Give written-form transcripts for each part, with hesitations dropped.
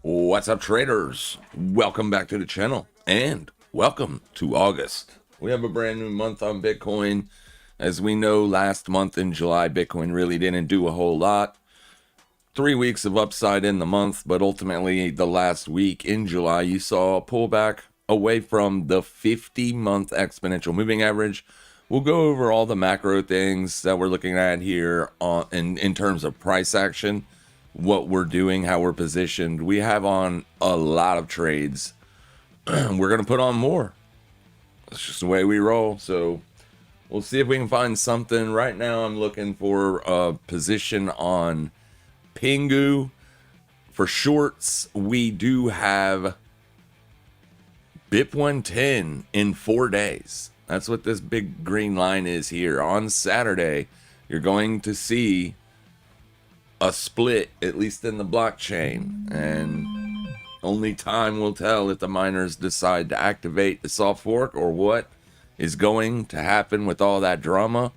What's up, traders? Welcome back to the channel and welcome to August. We have a brand new month on Bitcoin. As we know, last month in July, Bitcoin really didn't do a whole lot. 3 weeks of upside in the month, but ultimately the last week in July, you saw a pullback away from the 50-month exponential moving average. We'll go over all the macro things that we're looking at here in terms of price action, what we're doing, how we're positioned. We have on a lot of trades. We're going to put on more. It's just the way we roll. So we'll see if we can find something. Right now I'm looking for a position on Pingu. For shorts, we do have BIP 110 in 4 days. That's what this big green line is here. On Saturday, you're going to see a split, at least in the blockchain, and only time will tell if the miners decide to activate the soft fork or what is going to happen with all that drama.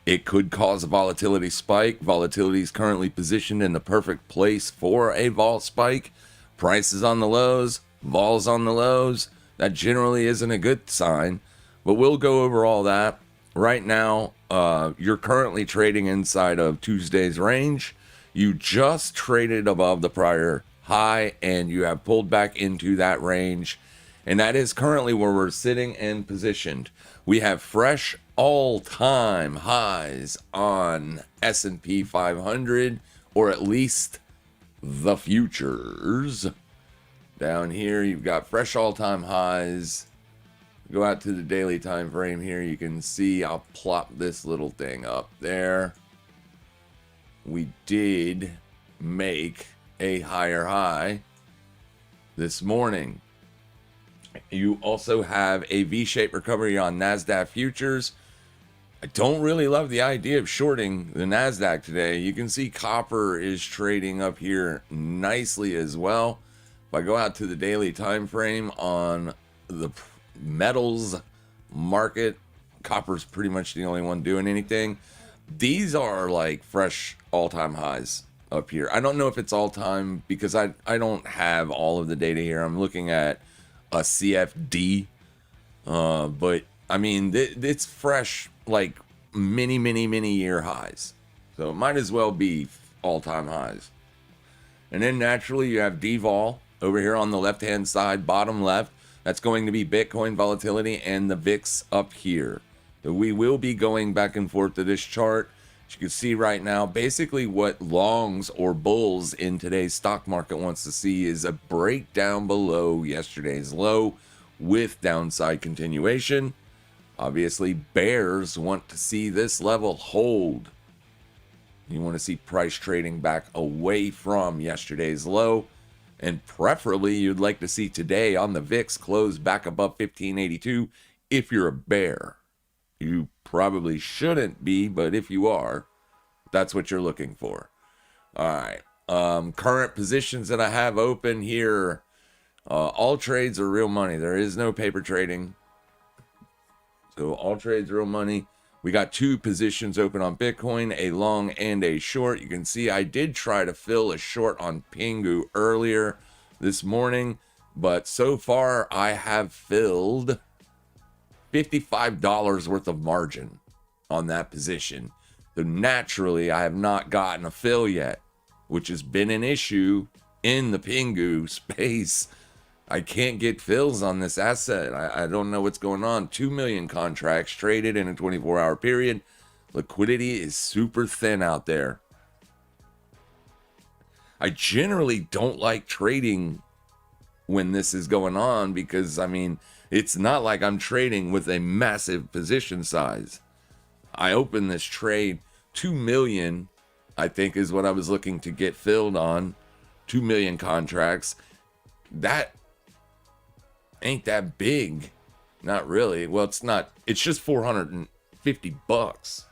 It could cause a volatility spike. Volatility is currently positioned in the perfect place for a vol spike. Prices on the lows, vols on the lows. That generally isn't a good sign, but we'll go over all that. Right now, you're currently trading inside of Tuesday's range. You just traded above the prior high and you have pulled back into that range. And that is currently where we're sitting and positioned. We have fresh all-time highs on S&P 500, or at least the futures. Down here, you've got fresh all-time highs. Go out to the daily time frame here. You can see I'll plop this little thing up there. We did make a higher high this morning. You also have a V-shaped recovery on NASDAQ futures. I don't really love the idea of shorting the NASDAQ today. You can see copper is trading up here nicely as well. If I go out to the daily time frame on the metals market, copper's pretty much the only one doing anything. These are like fresh all-time highs up here. I don't know if it's all-time because I don't have all of the data here. I'm looking at a CFD, but I mean it's fresh, like many year highs. So it might as well be all-time highs. And then naturally you have DVOL over here on the left-hand side, bottom left. That's going to be Bitcoin volatility and the VIX up here. So we will be going back and forth to this chart. As you can see right now, basically what longs or bulls in today's stock market wants to see is a breakdown below yesterday's low with downside continuation. Obviously, bears want to see this level hold. You want to see price trading back away from yesterday's low. And preferably, you'd like to see today on the VIX close back above 1582 if you're a bear. You probably shouldn't be, but if you are, that's what you're looking for. All right. Current positions that I have open here, all trades are real money. There is no paper trading. So all trades real money. We got 2 positions open on Bitcoin, a long and a short. You can see I did try to fill a short on Pingu earlier this morning, but so far I have filled $55 worth of margin on that position. So naturally, I have not gotten a fill yet, which has been an issue in the Pingu space. I can't get fills on this asset. I don't know what's going on. 2 million contracts traded in a 24-hour period. Liquidity is super thin out there. I generally don't like trading when this is going on because, I mean, it's not like I'm trading with a massive position size. I opened this trade, 2 million, I think is what I was looking to get filled on. 2 million contracts. That ain't that big. Not really. Well, it's not. It's just $450.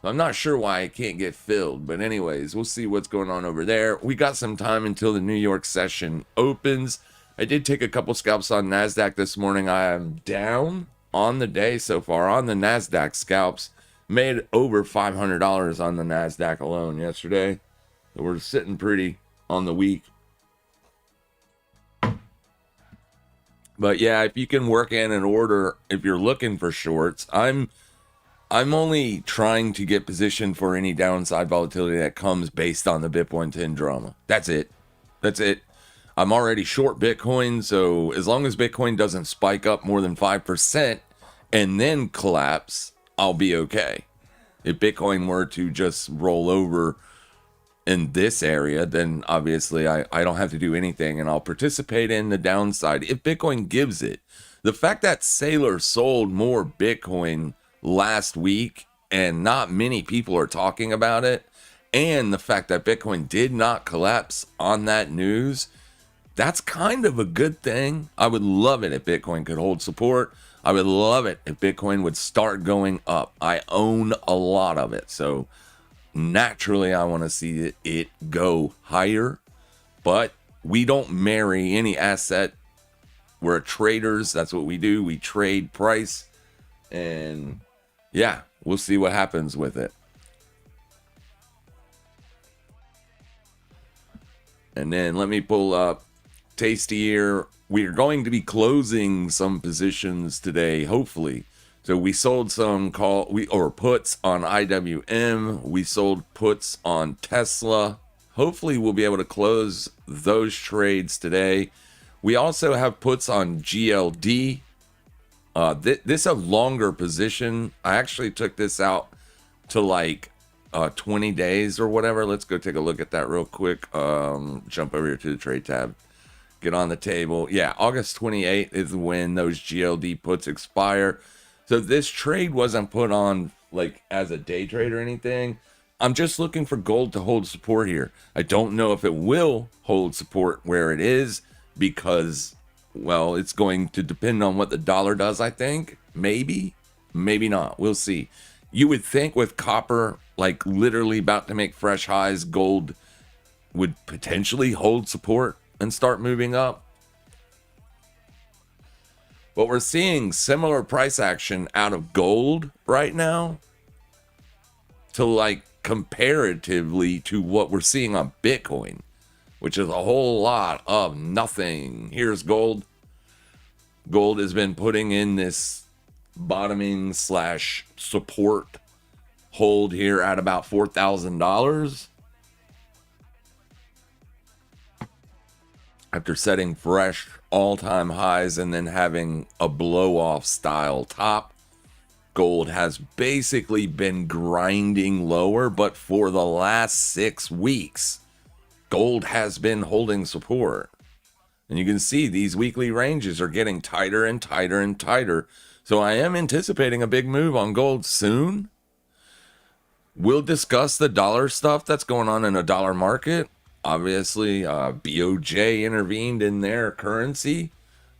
I'm not sure why I can't get filled, but anyways, we'll see what's going on over there. We got some time until the New York session opens. I did take a couple scalps on NASDAQ this morning. I am down on the day so far on the NASDAQ scalps. Made over $500 on the NASDAQ alone yesterday. So we're sitting pretty on the week. But yeah, if you can work in an order, if you're looking for shorts, I'm only trying to get positioned for any downside volatility that comes based on the Bitcoin 10 drama. That's it. That's it. I'm already short Bitcoin, so as long as Bitcoin doesn't spike up more than 5% and then collapse, I'll be okay. If Bitcoin were to just roll over in this area, then obviously I don't have to do anything and I'll participate in the downside if Bitcoin gives it. The fact that Saylor sold more Bitcoin last week and not many people are talking about it, and the fact that Bitcoin did not collapse on that news, that's kind of a good thing. I would love it if Bitcoin could hold support. I would love it if Bitcoin would start going up. I own a lot of it, so naturally I want to see it go higher, but we don't marry any asset. We're traders. That's what we do. We trade price, and yeah, we'll see what happens with it. And then let me pull up Tasty here. We are going to be closing some positions today, hopefully. So we sold some puts on IWM. We sold puts on Tesla. Hopefully we'll be able to close those trades today. We also have puts on GLD. This is a longer position. I actually took this out to like 20 days or whatever. Let's go take a look at that real quick. Jump over here to the trade tab. Get on the table. Yeah, August 28th is when those GLD puts expire. So this trade wasn't put on like as a day trade or anything. I'm just looking for gold to hold support here. I don't know if it will hold support where it is because, well, it's going to depend on what the dollar does, I think. Maybe, maybe not. We'll see. You would think with copper, like literally about to make fresh highs, gold would potentially hold support and start moving up. But we're seeing similar price action out of gold right now to like comparatively to what we're seeing on Bitcoin, which is a whole lot of nothing. Here's gold. Gold has been putting in this bottoming / support hold here at about $4,000 after setting fresh all-time highs and then having a blow-off style top. Gold has basically been grinding lower, but for the last 6 weeks, gold has been holding support. And you can see these weekly ranges are getting tighter and tighter and tighter. So I am anticipating a big move on gold soon. We'll discuss the dollar stuff that's going on in a dollar market. Obviously, BOJ intervened in their currency,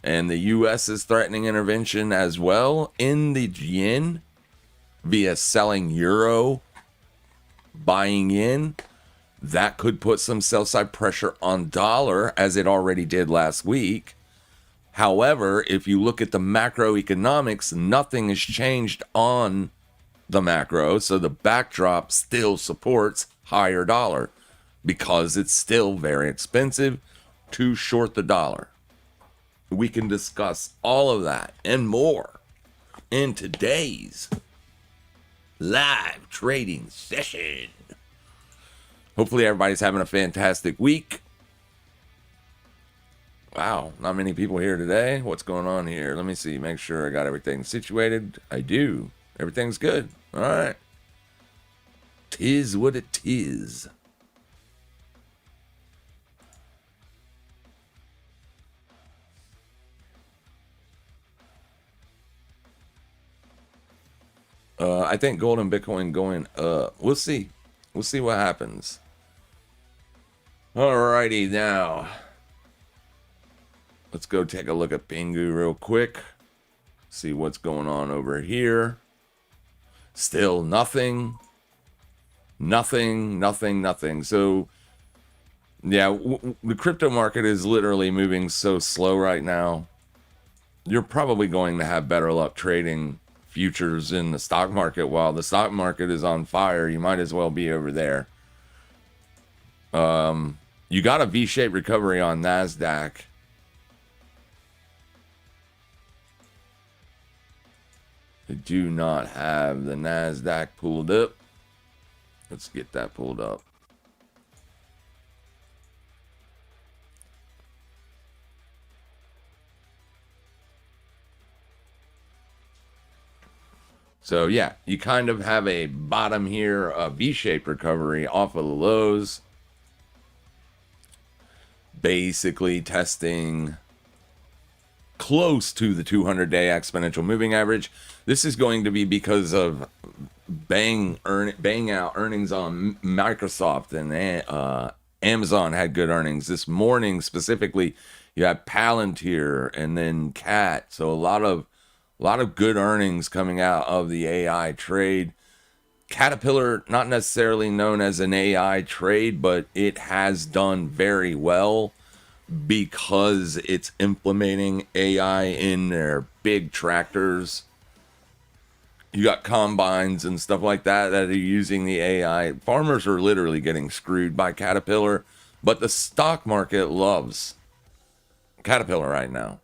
and the U.S. is threatening intervention as well in the yen via selling euro, buying in. That could put some sell-side pressure on dollar, as it already did last week. However, if you look at the macroeconomics, nothing has changed on the macro, so the backdrop still supports higher dollar because it's still very expensive to short the dollar. We can discuss all of that and more in today's live trading session. Hopefully everybody's having a fantastic week. Wow, not many people here today. What's going on here? Let me see. Make sure I got everything situated. I do. Everything's good. All right. Tis what it is. I think gold and Bitcoin going up. We'll see. We'll see what happens. Alrighty, now let's go take a look at Pingu real quick. See what's going on over here. Still nothing. Nothing. So, yeah, the crypto market is literally moving so slow right now. You're probably going to have better luck trading futures in the stock market. While the stock market is on fire, you might as well be over there. You got a V-shaped recovery on NASDAQ. I do not have the NASDAQ pulled up. Let's get that pulled up. So yeah, you kind of have a bottom here, a V-shaped recovery off of the lows. Basically testing close to the 200-day exponential moving average. This is going to be because of bang out earnings on Microsoft, and Amazon had good earnings this morning. Specifically, you have Palantir and then Cat. So a lot of good earnings coming out of the AI trade. Caterpillar, not necessarily known as an AI trade, but it has done very well because it's implementing AI in their big tractors. You got combines and stuff like that are using the AI. Farmers are literally getting screwed by Caterpillar, but the stock market loves Caterpillar right now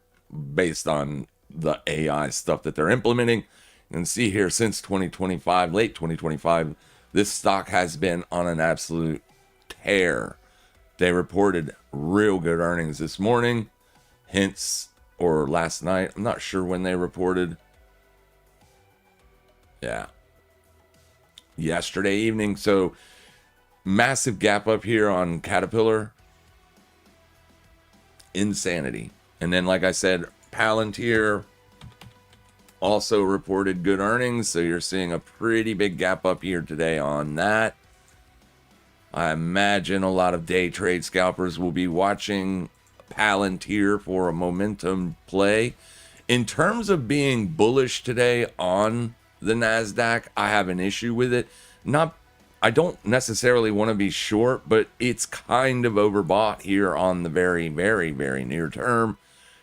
based on the AI stuff that they're implementing. And see here, since 2025, late 2025, this stock has been on an absolute tear. They reported real good earnings this morning, hence, or last night. I'm not sure when they reported. Yeah. Yesterday evening. So massive gap up here on Caterpillar. Insanity. And then, like I said, Palantir also reported good earnings. So you're seeing a pretty big gap up here today on that. I imagine a lot of day trade scalpers will be watching Palantir for a momentum play. In terms of being bullish today on the NASDAQ, I have an issue with it. I don't necessarily want to be short, but it's kind of overbought here on the very, very, very near term.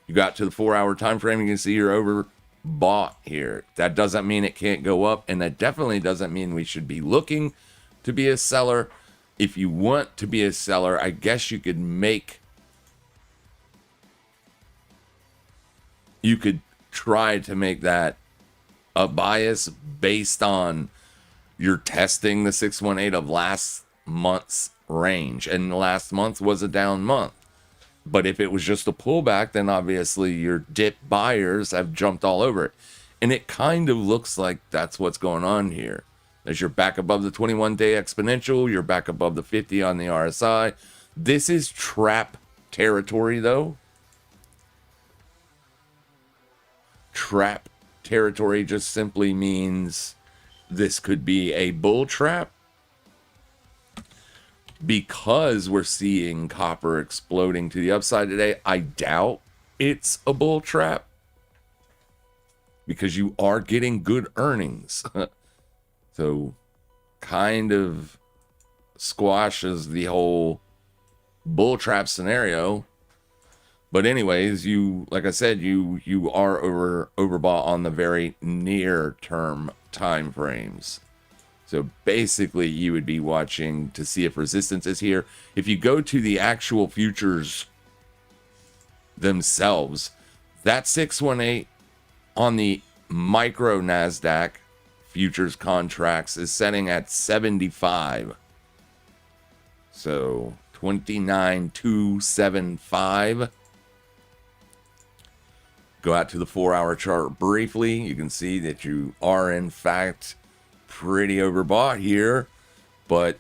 You got to the 4-hour time frame, you can see you're overbought here. That doesn't mean it can't go up, and that definitely doesn't mean we should be looking to be a seller. If you want to be a seller, I guess you could try to make that a bias based on you're testing the 618 of last month's range, and last month was a down month. But if it was just a pullback, then obviously your dip buyers have jumped all over it. And it kind of looks like that's what's going on here. As you're back above the 21-day exponential, you're back above the 50 on the RSI. This is trap territory, though. Trap territory just simply means this could be a bull trap. Because we're seeing copper exploding to the upside today, I doubt it's a bull trap. Because you are getting good earnings. So kind of squashes the whole bull trap scenario. But anyways, like I said, you are overbought on the very near term time frames. So basically you would be watching to see if resistance is here. If you go to the actual futures themselves, that 618 on the micro NASDAQ futures contracts is setting at 75. So 29,275. Go out to the 4-hour chart briefly. You can see that you are in fact pretty overbought here, but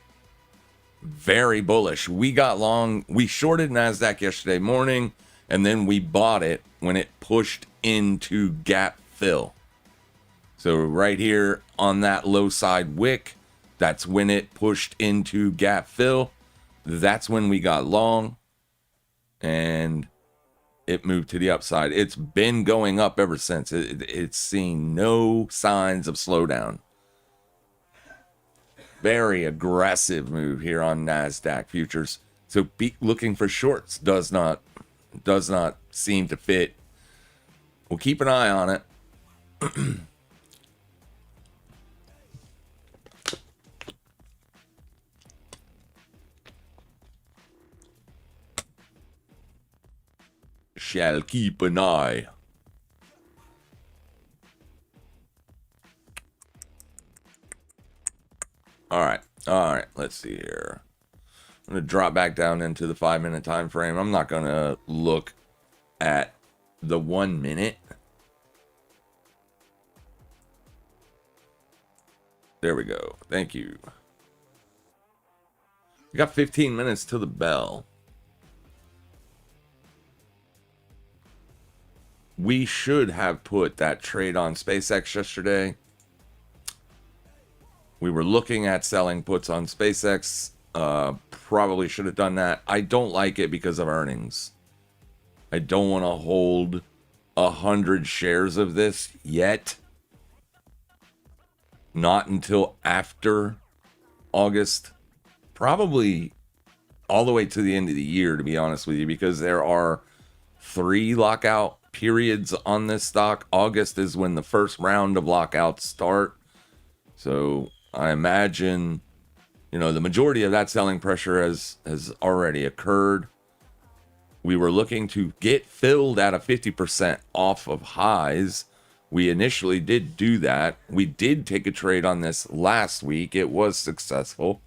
very bullish. We got long. We shorted NASDAQ yesterday morning, and then we bought it when it pushed into gap fill. So right here on that low side wick, that's when it pushed into gap fill. That's when we got long, and it moved to the upside. It's been going up ever since. It's seen no signs of slowdown. Very aggressive move here on NASDAQ futures. So be looking for shorts does not seem to fit. We'll keep an eye on it. Shall keep an eye. All right, let's see here. I'm going to drop back down into the 5-minute time frame. I'm not going to look at the 1 minute. There we go. Thank you. We got 15 minutes to the bell. We should have put that trade on SpaceX yesterday. We were looking at selling puts on SpaceX. Probably should have done that. I don't like it because of earnings. I don't want to hold 100 shares of this yet. Not until after August. Probably all the way to the end of the year, to be honest with you, because there are 3 lockout periods on this stock. August is when the first round of lockouts start. So I imagine, you know, the majority of that selling pressure has already occurred. We were looking to get filled at a 50% off of highs. We initially did do that. We did take a trade on this last week. It was successful.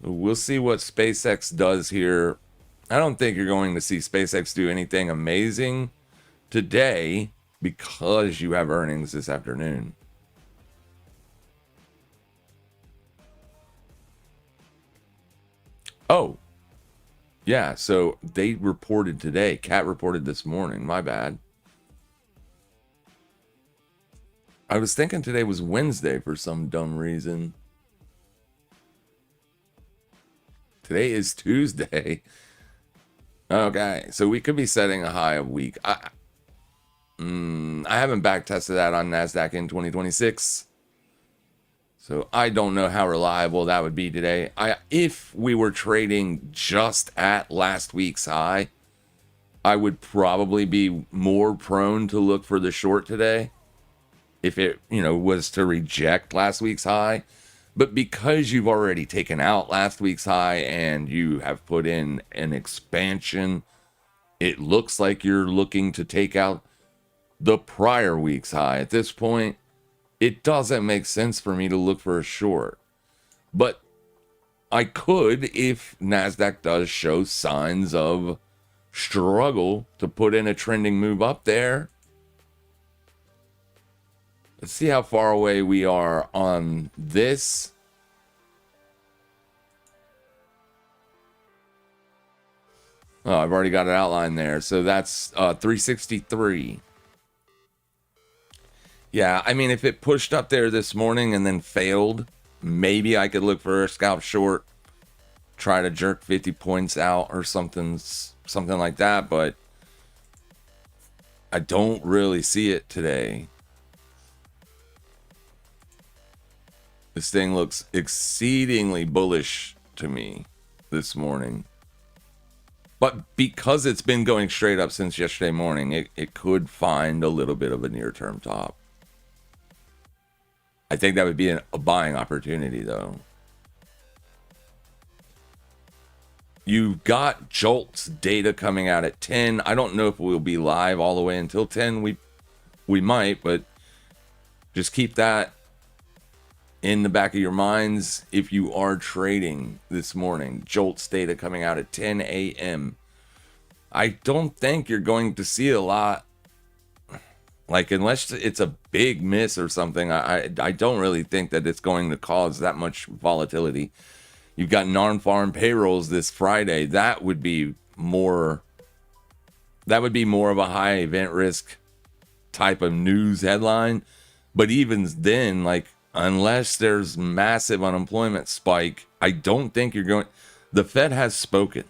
We'll see what SpaceX does here. I don't think you're going to see SpaceX do anything amazing today because you have earnings this afternoon. Oh, yeah, so they reported today. Cat reported this morning. My bad. I was thinking today was Wednesday for some dumb reason. Today is Tuesday. Okay, so we could be setting a high of week. I haven't back tested that on NASDAQ in 2026. So I don't know how reliable that would be today. If we were trading just at last week's high, I would probably be more prone to look for the short today. If it, was to reject last week's high. But because you've already taken out last week's high and you have put in an expansion, it looks like you're looking to take out the prior week's high. At this point, it doesn't make sense for me to look for a short. But I could if NASDAQ does show signs of struggle to put in a trending move up there. Let's see how far away we are on this. Oh, I've already got it outlined there. So that's 363. Yeah, I mean, if it pushed up there this morning and then failed, maybe I could look for a scalp short, try to jerk 50 points out or something like that. But I don't really see it today. This thing looks exceedingly bullish to me this morning. But because it's been going straight up since yesterday morning, it could find a little bit of a near-term top. I think that would be a buying opportunity, though. You've got Jolt's data coming out at 10. I don't know if we'll be live all the way until 10. We might, but just keep that in the back of your minds, if you are trading this morning, JOLTS data coming out at 10 a.m. I don't think you're going to see a lot. Like, unless it's a big miss or something, I don't really think that it's going to cause that much volatility. You've got non-farm payrolls this Friday. That would be more of a high event risk type of news headline. But even then, like, unless there's massive unemployment spike, I don't think you're going. The Fed has spoken,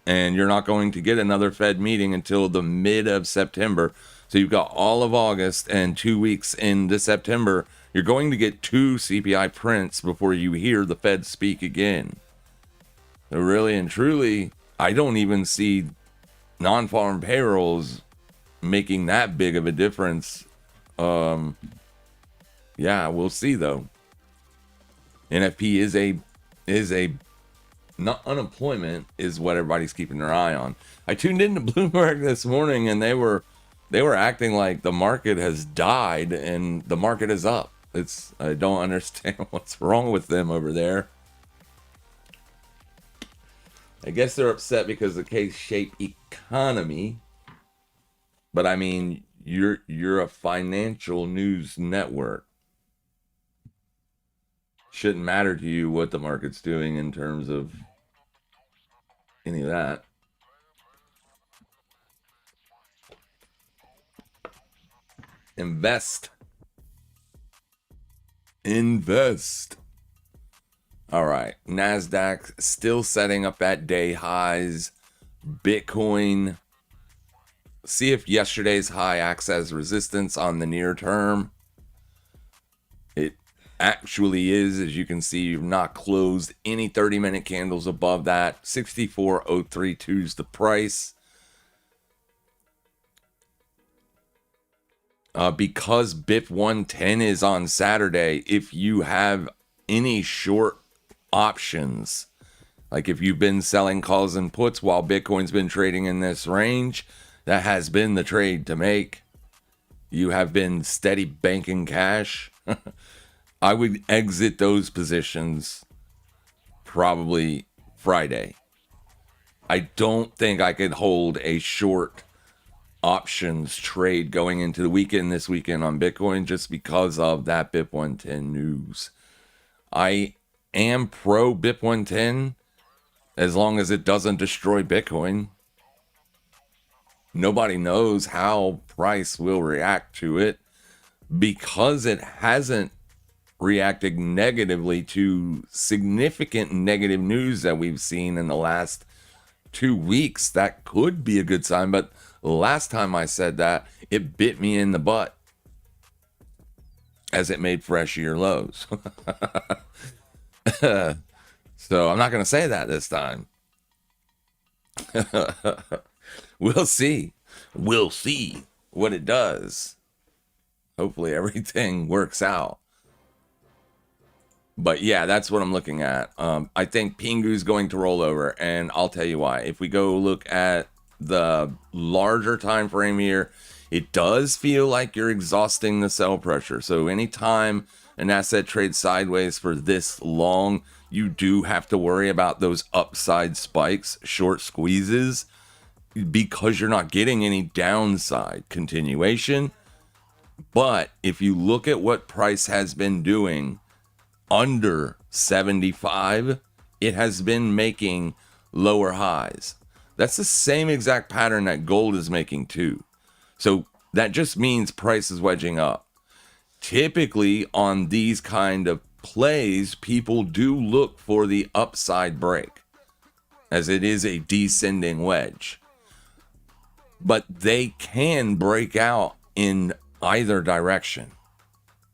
and you're not going to get another Fed meeting until the mid of September. So you've got all of August and 2 weeks into September. You're going to get 2 CPI prints before you hear the Fed speak again. So really and truly, I don't even see non-farm payrolls making that big of a difference. Yeah, we'll see though. NFP is a not unemployment is what everybody's keeping their eye on. I tuned into Bloomberg this morning and they were acting like the market has died and the market is up. I don't understand what's wrong with them over there. I guess they're upset because of the K-shaped economy. But I mean, you're a financial news network. Shouldn't matter to you what the market's doing in terms of any of that. Invest. All right. NASDAQ still setting up at day highs. Bitcoin. See if yesterday's high acts as resistance on the near term. It actually is, as you can see, you've not closed any 30-minute candles above that. 64.032 is the price. Because BIP 110 is on Saturday, if you have any short options, like if you've been selling calls and puts while Bitcoin's been trading in this range, that has been the trade to make. You have been steady banking cash. I would exit those positions probably Friday. I don't think I could hold a short options trade going into the weekend this weekend on Bitcoin just because of that BIP 110 news. I am pro BIP 110 as long as it doesn't destroy Bitcoin. Nobody knows how price will react to it because it hasn't reacted negatively to significant negative news that we've seen in the last 2 weeks. That could be a good sign, but last time I said that, it bit me in the butt as it made fresh year lows. So I'm not going to say that this time. We'll see. We'll see what it does. Hopefully everything works out. But yeah, that's what I'm looking at. I think Pingu's going to roll over, and I'll tell you why. If we go look at the larger time frame here, it does feel like you're exhausting the sell pressure. So anytime an asset trades sideways for this long, you do have to worry about those upside spikes, short squeezes, because you're not getting any downside continuation. But if you look at what price has been doing under 75, it has been making lower highs. That's the same exact pattern that gold is making too. So that just means price is wedging up. Typically on these kind of plays, people do look for the upside break, as it is a descending wedge. But they can break out in either direction.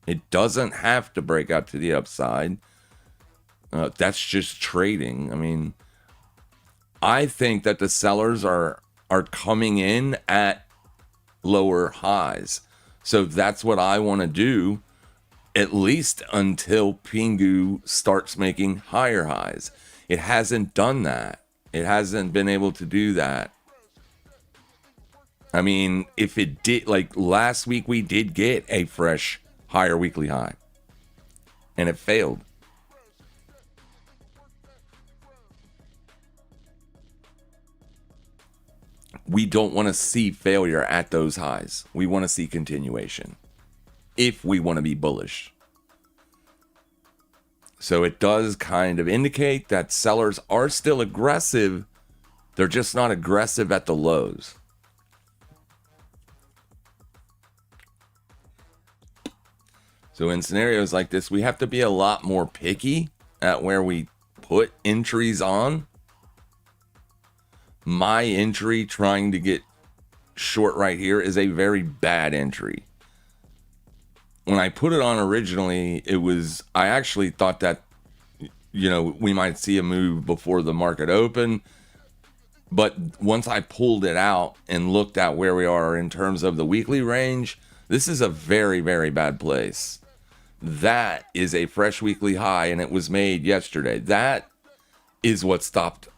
It doesn't have to break out to the upside. That's just trading. I mean, I think that the sellers are coming in at lower highs. So that's what I want to do, at least until Pingu starts making higher highs. It hasn't done that. It hasn't been able to do that. I mean, if it did, like last week, we did get a fresh higher weekly high. and it failed. We don't want to see failure at those highs. We want to see continuation if we want to be bullish. So it does kind of indicate that sellers are still aggressive. They're just not aggressive at the lows. So in scenarios like this, we have to be a lot more picky at where we put entries on. My entry trying to get short right here is a very bad entry. When I put it on originally, I actually thought that, we might see a move before the market open. But once I pulled it out and looked at where we are in terms of the weekly range, this is a very, very bad place. That is a fresh weekly high, and it was made yesterday. That is what stopped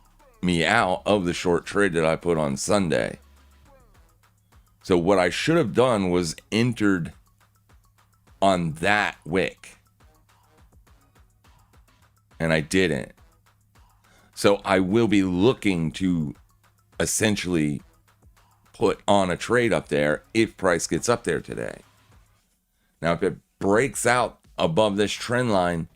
me out of the short trade that I put on Sunday. So what I should have done was entered on that wick, and I didn't. So I will be looking to essentially put on a trade up there if price gets up there today. Now, if it breaks out above this trend line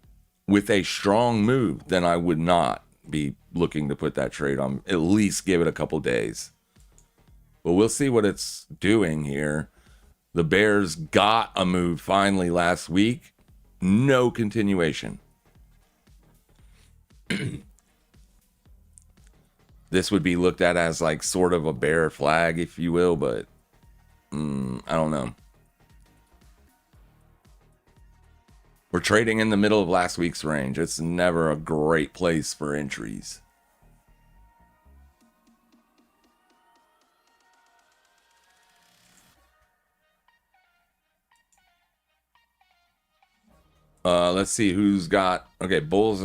with a strong move, then I would not be looking to put that trade on. At least give it a couple days. But we'll see what it's doing here. The bears got a move finally last week. No continuation. This would be looked at as like sort of a bear flag, if you will, but I don't know. We're trading in the middle of last week's range. It's never a great place for entries. Let's see who's got. Okay, Bulls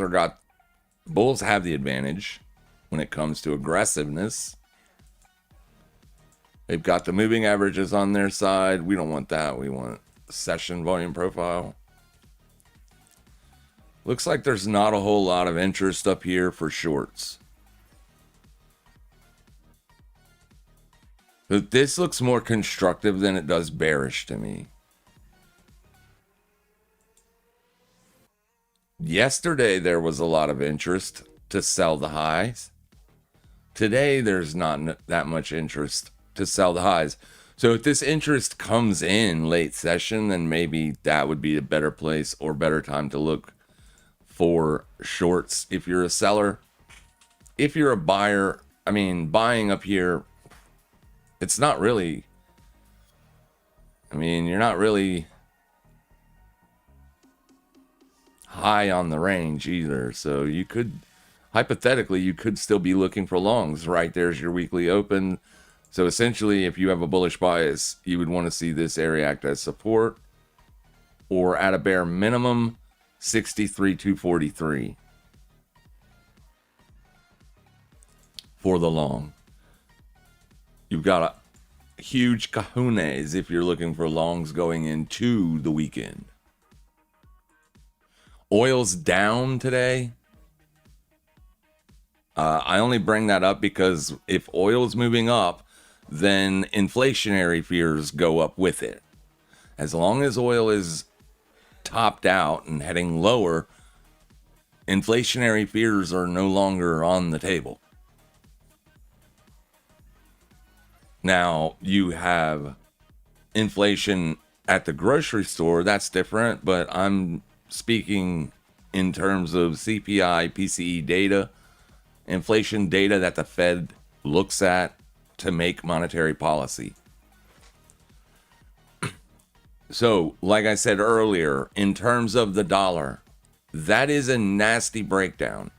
have the advantage when it comes to aggressiveness. They've got the moving averages on their side. We don't want that. We want session volume profile. Looks like there's not a whole lot of interest up here for shorts. But this looks more constructive than it does bearish to me. Yesterday, there was a lot of interest to sell the highs. Today, there's not that much interest to sell the highs. So if this interest comes in late session, then maybe that would be a better place or better time to look for shorts if you're a seller. If you're a buyer, buying up here, it's not really, you're not really high on the range either. So you could, hypothetically, you could still be looking for longs. Right there's your weekly open. So essentially, if you have a bullish bias, you would want to see this area act as support, or at a bare minimum, 63,243 for the long. You've got a huge cojones if you're looking for longs going into the weekend. Oil's down today. I only bring that up because if oil's moving up, then inflationary fears go up with it. As long as oil is topped out and heading lower, inflationary fears are no longer on the table. Now, you have inflation at the grocery store. That's different, but I'm speaking in terms of CPI, PCE data, inflation data that the Fed looks at to make monetary policy. So, like I said earlier, in terms of the dollar, that is a nasty breakdown.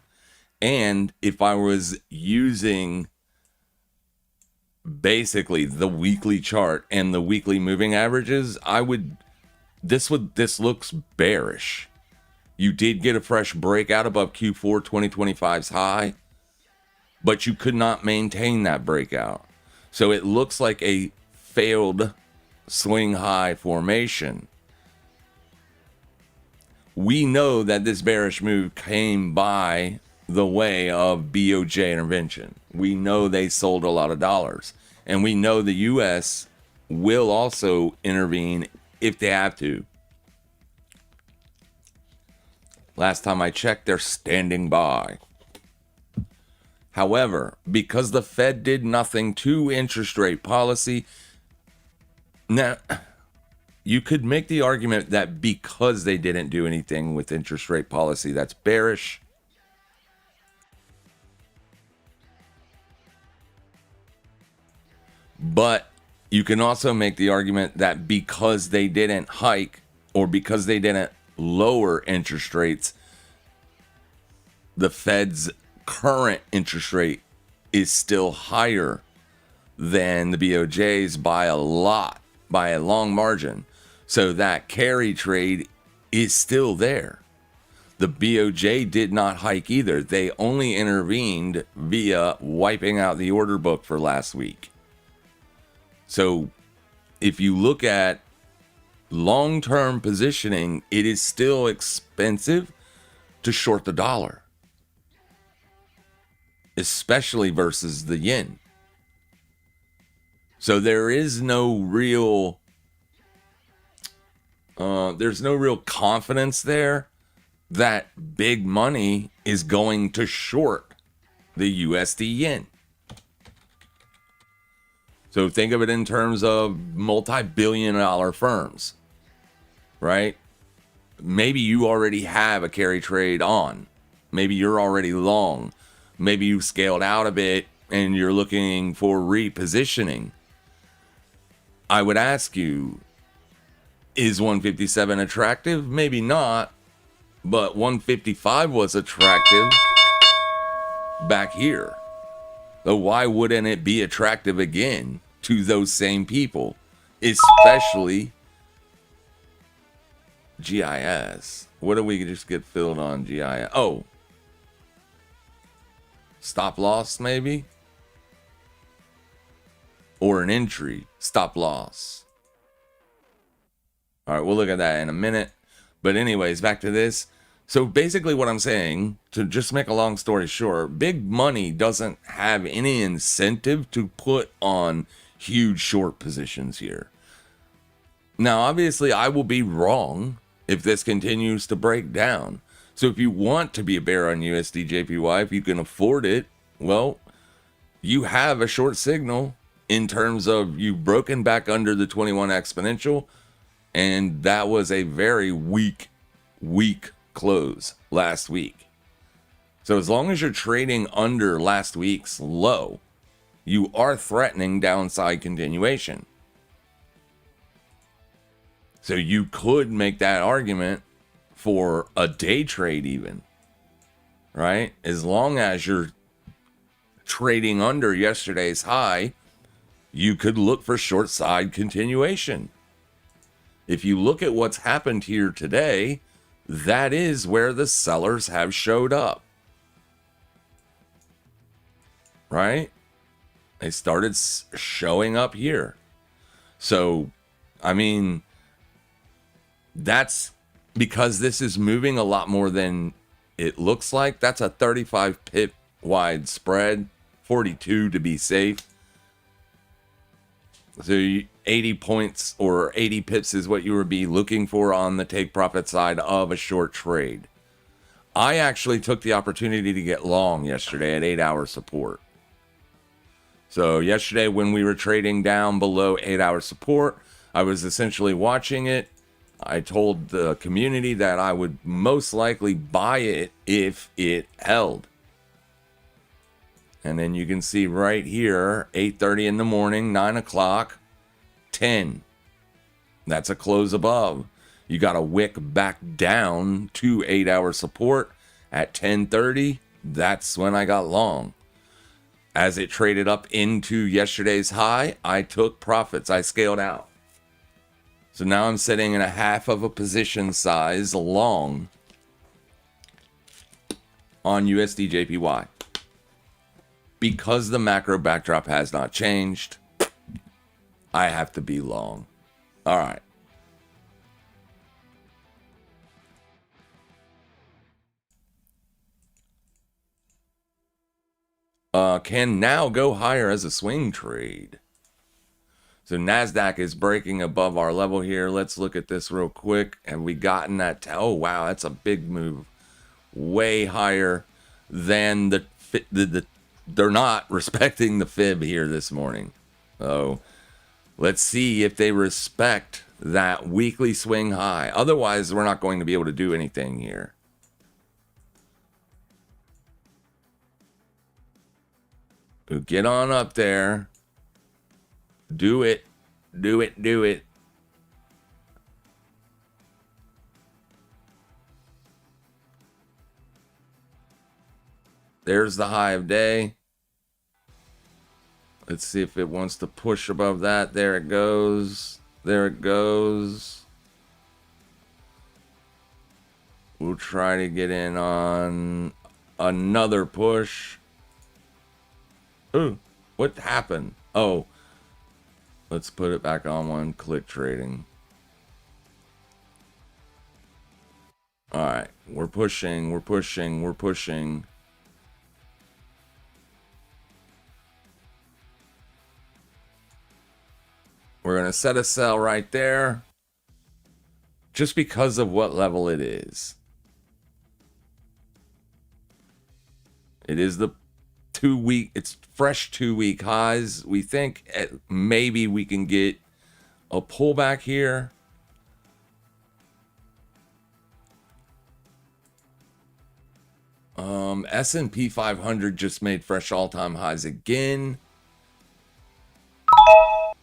And if I was using basically the weekly chart and the weekly moving averages, this looks bearish. You did get a fresh breakout above Q4 2025's high, but you could not maintain that breakout. So it looks like a failed swing high formation. we know that this bearish move came by the way of BOJ intervention. We know they sold a lot of dollars. And we know the U.S. will also intervene if they have to. Last time I checked, they're standing by. However, because the Fed did nothing to interest rate policy, now you could make the argument that because they didn't do anything with interest rate policy, that's bearish. But you can also make the argument that because they didn't hike or because they didn't lower interest rates, the Fed's current interest rate is still higher than the BOJ's by a lot, by a long margin. So that carry trade is still there. The BOJ did not hike either. They only intervened via wiping out the order book for last week. So if you look at long-term positioning, it is still expensive to short the dollar, especially versus the yen. So there is no real confidence there that big money is going to short the USD yen. So think of it in terms of multi-billion-dollar firms, right? Maybe you already have a carry trade on. Maybe you're already long. Maybe you've scaled out a bit and you're looking for repositioning. I would ask you, is 157 attractive? Maybe not, but 155 was attractive back here. So why wouldn't it be attractive again to those same people, especially GIS? What do we just get filled on GIS? Oh, stop loss maybe? Or an entry, stop loss. All right, we'll look at that in a minute. But anyways, back to this. So basically what I'm saying, to just make a long story short, big money doesn't have any incentive to put on huge short positions here. Now, obviously, I will be wrong if this continues to break down. So if you want to be a bear on USD JPY, if you can afford it, well, you have a short signal in terms of you've broken back under the 21 exponential, and that was a very weak close last week. So as long as you're trading under last week's low, you are threatening downside continuation. So you could make that argument for a day trade even, right? As long as you're trading under yesterday's high, you could look for short side continuation. If you look at what's happened here today, that is where the sellers have showed up, right? They started showing up here. So, I mean, that's because this is moving a lot more than it looks like. That's a 35 pip wide spread, 42 to be safe. So 80 points or 80 pips is what you would be looking for on the take profit side of a short trade. I actually took the opportunity to get long yesterday at 8-hour support. So yesterday when we were trading down below 8-hour support, I was essentially watching it. I told the community that I would most likely buy it if it held. And then you can see right here, 8:30 in the morning, 9 o'clock, 10. That's a close above. You got a wick back down to 8-hour support at 10:30. That's when I got long. As it traded up into yesterday's high, I took profits. I scaled out. So now I'm sitting in a half of a position size long on USD JPY. Because the macro backdrop has not changed, I have to be long. All right. can now go higher as a swing trade. So NASDAQ is breaking above our level here. Let's look at this real quick. Have we gotten that? Oh, wow, that's a big move. Way higher than they're not respecting the fib here this morning. So let's see if they respect that weekly swing high. Otherwise, we're not going to be able to do anything here. Get on up there. Do it. Do it. Do it. There's the high of day. Let's see if it wants to push above that. There it goes. There it goes. We'll try to get in on another push. Ooh, what happened? Oh, let's put it back on one. Click trading. All right, we're pushing. We're pushing. We're pushing. We're going to set a sell right there just because of what level it is. It is the 2 week, it's fresh 2 week highs. We think maybe we can get a pullback here. S&P 500 just made fresh all-time highs again.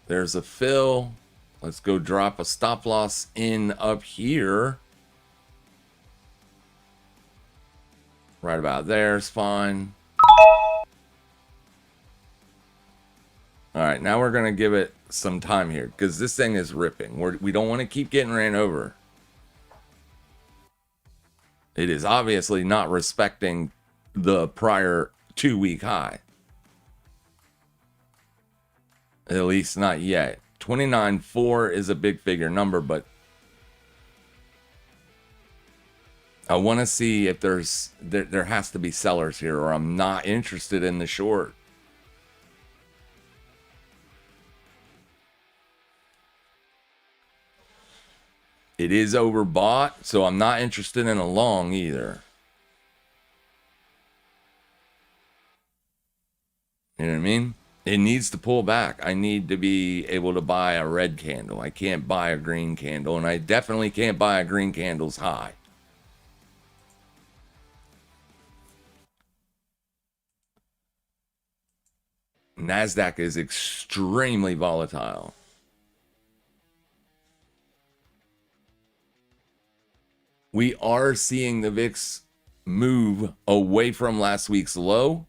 There's a fill. Let's go drop a stop loss in up here. Right about there is fine. All right, now we're going to give it some time here because this thing is ripping. We don't want to keep getting ran over. It is obviously not respecting the prior 2 week high. At least not yet. 29.4 is a big figure number, but I want to see if there has to be sellers here, or I'm not interested in the short. It is overbought, so I'm not interested in a long either. You know what I mean? It needs to pull back. I need to be able to buy a red candle. I can't buy a green candle, and I definitely can't buy a green candle's high. NASDAQ is extremely volatile. We are seeing the VIX move away from last week's low.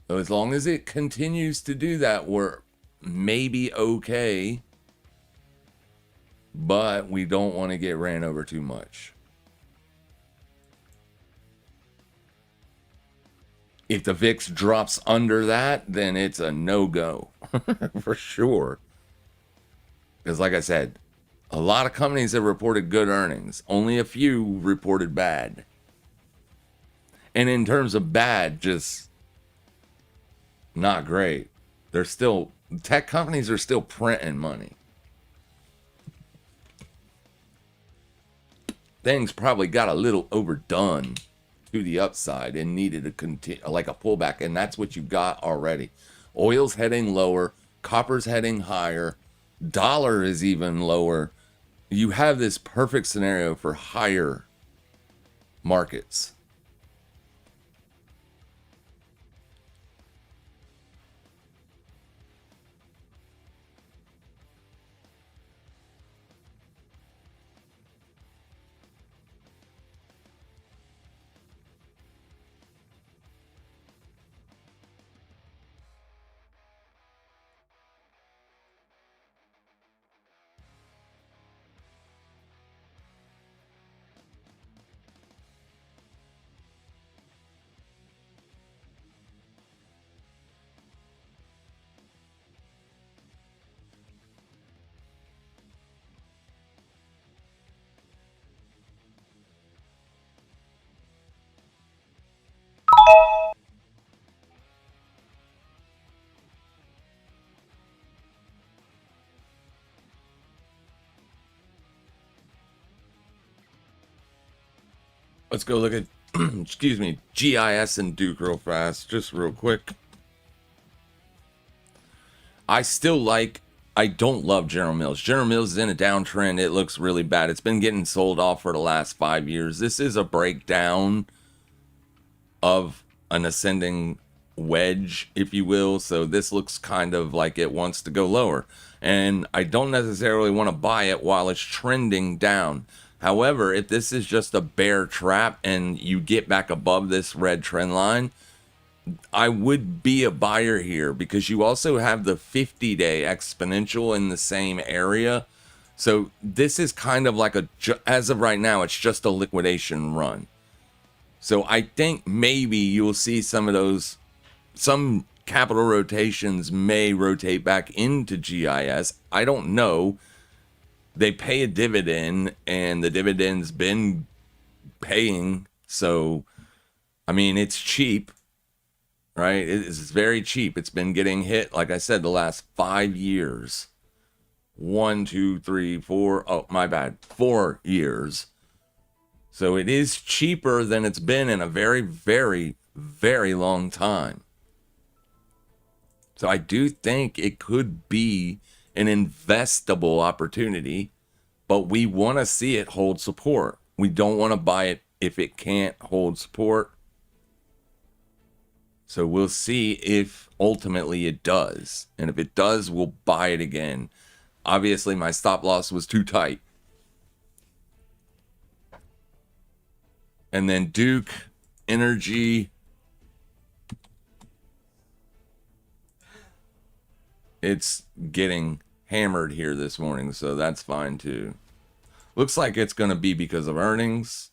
So as long as it continues to do that, we're maybe okay. But we don't want to get ran over too much. If the VIX drops under that, then it's a no-go for sure. Because like I said, a lot of companies have reported good earnings. Only a few reported bad. And in terms of bad, just not great. They're still, tech companies are still printing money. Things probably got a little overdone to the upside and needed a like a pullback, and that's what you got already. Oil's heading lower, copper's heading higher, dollar is even lower. You have this perfect scenario for higher markets. Let's go look at, excuse me, GIS and Duke real fast, just real quick. I don't love General Mills. General Mills is in a downtrend. It looks really bad. It's been getting sold off for the last 5 years. This is a breakdown of an ascending wedge, if you will. So this looks kind of like it wants to go lower. And I don't necessarily want to buy it while it's trending down. However, if this is just a bear trap and you get back above this red trend line, I would be a buyer here because you also have the 50-day exponential in the same area. So this is kind of like as of right now, it's just a liquidation run. So I think maybe you'll see some capital rotations may rotate back into GIS. I don't know. They pay a dividend and the dividend's been paying. So, I mean, it's cheap, right? It's very cheap. It's been getting hit, like I said, the last 5 years. 1, 2, 3, 4. Oh, my bad. 4 years. So it is cheaper than it's been in a very, very, very long time. So I do think it could be an investable opportunity, but we want to see it hold support. We don't want to buy it if it can't hold support. So we'll see if ultimately it does. And if it does, we'll buy it again. Obviously, my stop loss was too tight. And then Duke Energy. It's getting hammered here this morning, so that's fine too. Looks like it's going to be because of earnings.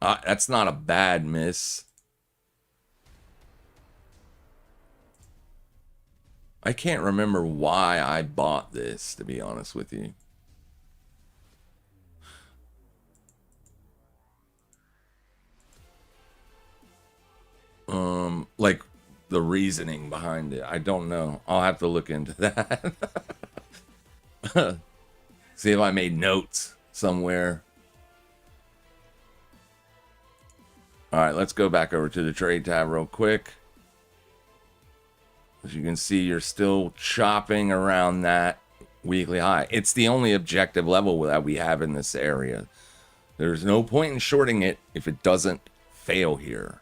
That's not a bad miss. I can't remember why I bought this, to be honest with you. Like the reasoning behind it. I don't know. I'll have to look into that. See if I made notes somewhere. All right, let's go back over to the trade tab real quick. As you can see, you're still chopping around that weekly high. It's the only objective level that we have in this area. There's no point in shorting it if it doesn't fail here.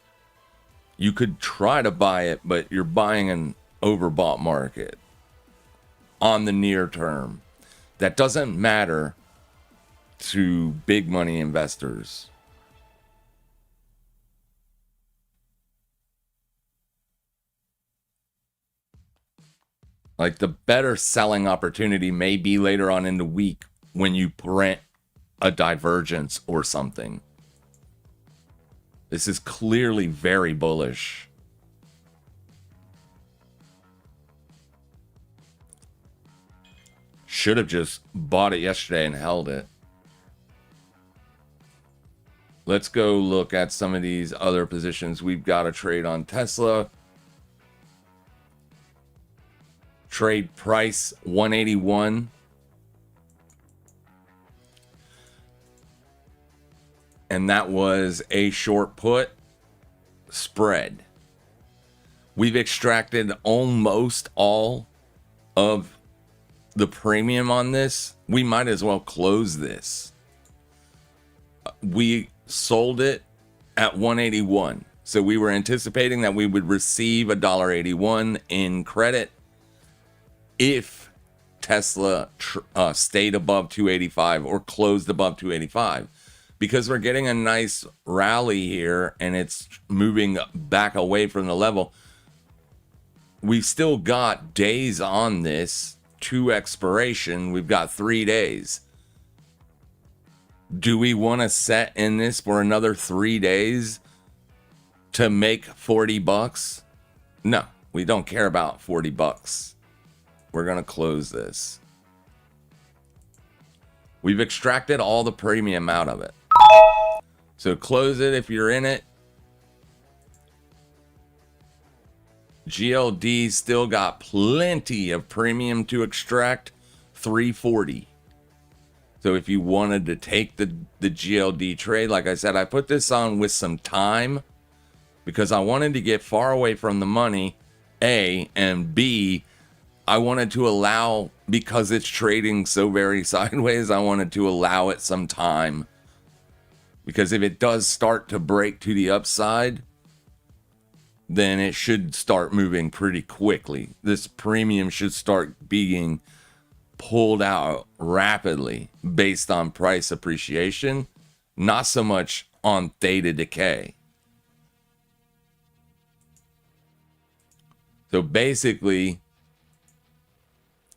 You could try to buy it, but you're buying an overbought market on the near term. That doesn't matter to big money investors. Like the better selling opportunity may be later on in the week when you print a divergence or something. This is clearly very bullish. Should have just bought it yesterday and held it. Let's go look at some of these other positions. We've got a trade on Tesla. Trade price 181. And that was a short put spread. We've extracted almost all of the premium on this. We might as well close this. We sold it at 181. So we were anticipating that we would receive $1.81 in credit if Tesla stayed above 285 or closed above 285. Because we're getting a nice rally here and it's moving back away from the level. We've still got days on this to expiration. We've got 3 days. Do we want to set in this for another 3 days to make $40? No, we don't care about $40. We're going to close this. We've extracted all the premium out of it. So close it if you're in it. GLD still got plenty of premium to extract. 340. So if you wanted to take the GLD trade, like I said, I put this on with some time because I wanted to get far away from the money, A, and B, I wanted to allow, because it's trading so very sideways, I wanted to allow it some time. Because if it does start to break to the upside, then it should start moving pretty quickly. This premium should start being pulled out rapidly based on price appreciation, not so much on theta decay. So basically,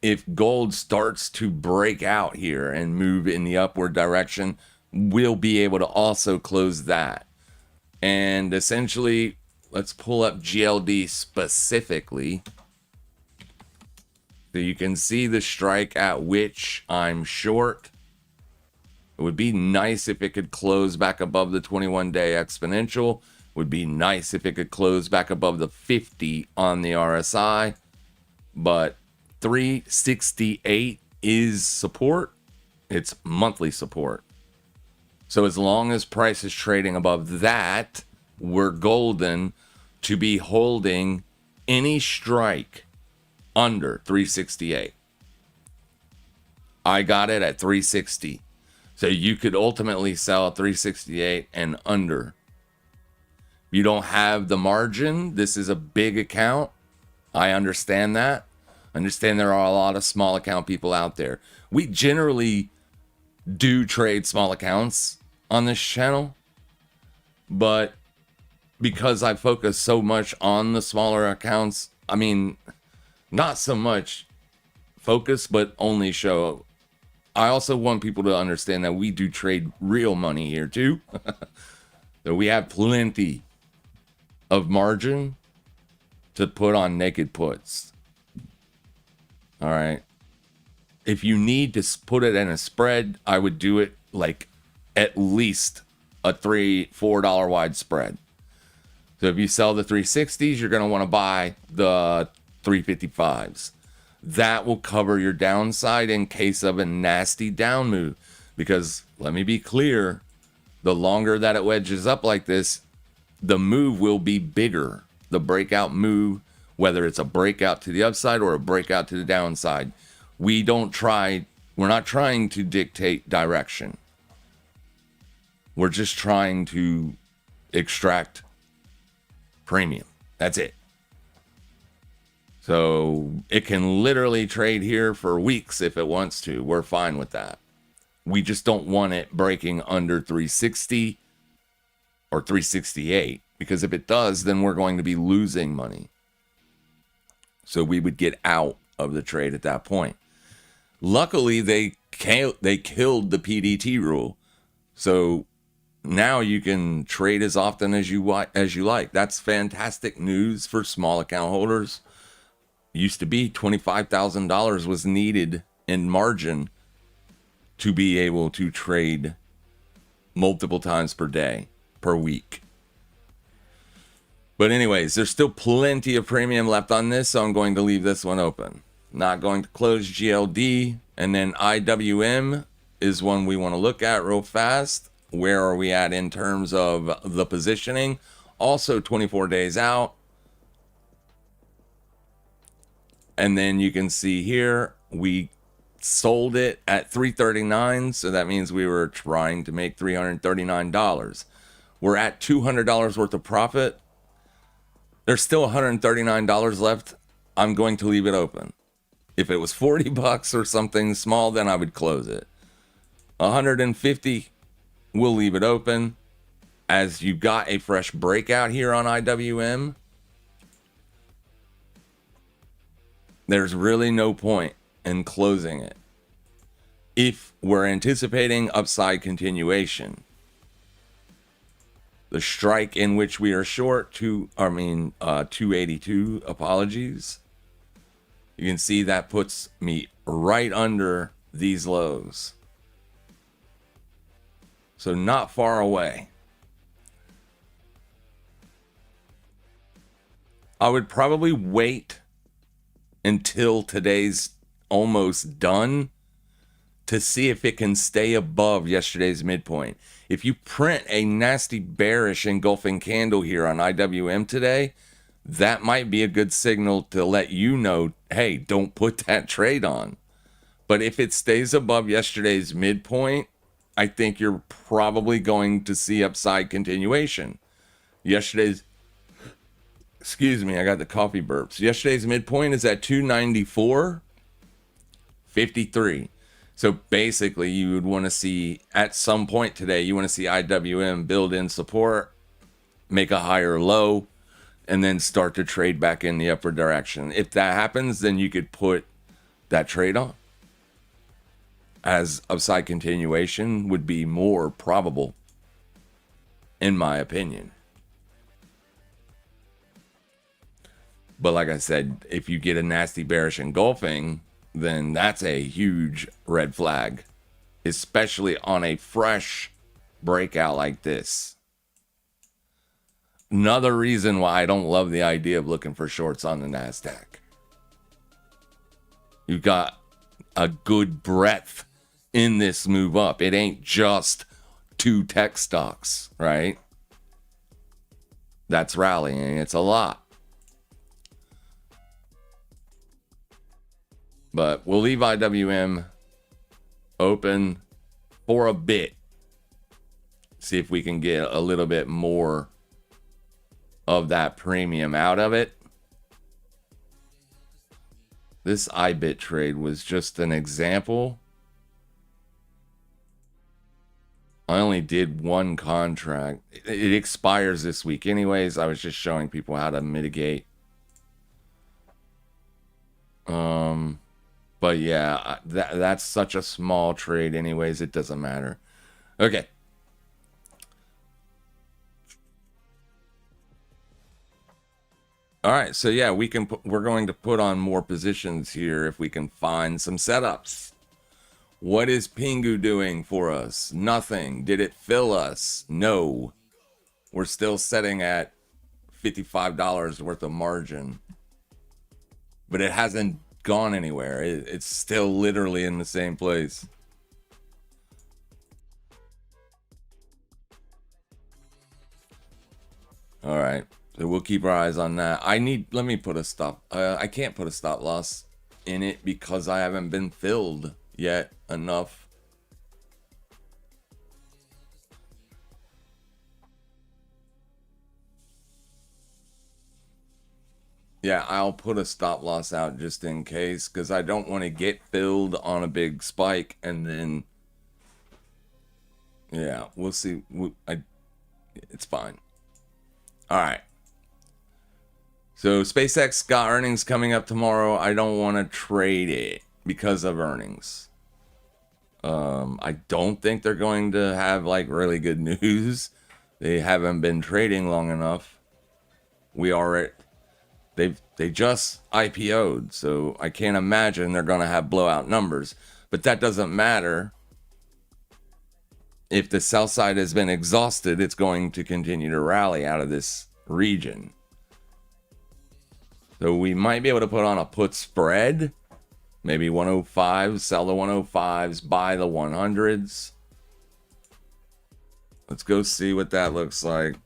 if gold starts to break out here and move in the upward direction, we'll be able to also close that. And essentially, let's pull up GLD specifically. So you can see the strike at which I'm short. It would be nice if it could close back above the 21-day exponential. It would be nice if it could close back above the 50 on the RSI. But 368 is support. It's monthly support. So as long as price is trading above that, we're golden to be holding any strike under 368. I got it at 360. So you could ultimately sell 368 and under. You don't have the margin. This is a big account. I understand that. I understand there are a lot of small account people out there. We generally do trade small accounts on this channel, but because I focus so much on the smaller accounts, I mean, not so much focus, but only show. I also want people to understand that we do trade real money here too. So we have plenty of margin to put on naked puts. All right. If you need to put it in a spread, I would do it like at least a $3-4 wide spread. So if you sell the 360s, you're going to want to buy the 355s. That will cover your downside in case of a nasty down move. Because let me be clear, the longer that it wedges up like this, the move will be bigger. The breakout move, whether it's a breakout to the upside or a breakout to the downside. We're not trying to dictate direction. We're just trying to extract premium. That's it. So it can literally trade here for weeks if it wants to. We're fine with that. We just don't want it breaking under 360 or 368, because if it does, then we're going to be losing money. So we would get out of the trade at that point. Luckily, they killed the PDT rule. So now you can trade as often as you like. That's fantastic news for small account holders. Used to be $25,000 was needed in margin to be able to trade multiple times per day, per week. But anyways, there's still plenty of premium left on this, so I'm going to leave this one open. Not going to close GLD. And then IWM is one we want to look at real fast. Where are we at in terms of the positioning? Also 24 days out. And then you can see here, we sold it at $339. So that means we were trying to make $339. We're at $200 worth of profit. There's still $139 left. I'm going to leave it open. If it was $40 or something small, then I would close it. 150, we'll leave it open. As you got a fresh breakout here on IWM, there's really no point in closing it if we're anticipating upside continuation. The strike in which we are short 282, apologies. You can see that puts me right under these lows. So not far away. I would probably wait until today's almost done to see if it can stay above yesterday's midpoint. If you print a nasty bearish engulfing candle here on IWM today, that might be a good signal to let you know, hey, don't put that trade on. But if it stays above yesterday's midpoint, I think you're probably going to see upside continuation. Excuse me, I got the coffee burps. Yesterday's midpoint is at 294.53. So basically, you would want to see at some point today, you want to see IWM build in support, make a higher low, and then start to trade back in the upward direction. If that happens, then you could put that trade on, as upside continuation would be more probable, in my opinion. But like I said, if you get a nasty bearish engulfing, then that's a huge red flag, especially on a fresh breakout like this. Another reason why I don't love the idea of looking for shorts on the NASDAQ. You've got a good breadth in this move up. It ain't just 2 tech stocks, right? That's rallying. It's a lot. But we'll leave IWM open for a bit. See if we can get a little bit more of that premium out of it. This IBIT trade was just an example. I only did one contract. It expires this week anyways. I was just showing people how to mitigate. But yeah, that's such a small trade anyways, it doesn't matter. Okay. All right, so yeah, we're going to put on more positions here if we can find some setups. What is Pingu doing for us? Nothing. Did it fill us? No. We're still setting at $55 worth of margin. But it hasn't gone anywhere. It's still literally in the same place. All right. So we'll keep our eyes on that. Let me put a stop. I can't put a stop loss in it because I haven't been filled yet enough. Yeah, I'll put a stop loss out just in case because I don't want to get filled on a big spike and then, yeah, we'll see. It's fine. All right. So SpaceX got earnings coming up tomorrow. I don't want to trade it because of earnings. I don't think they're going to have like really good news. They haven't been trading long enough. They just IPO'd, so I can't imagine they're going to have blowout numbers. But that doesn't matter. If the sell side has been exhausted, it's going to continue to rally out of this region. So we might be able to put on a put spread. Maybe 105, sell the 105s, buy the 100s. Let's go see what that looks like.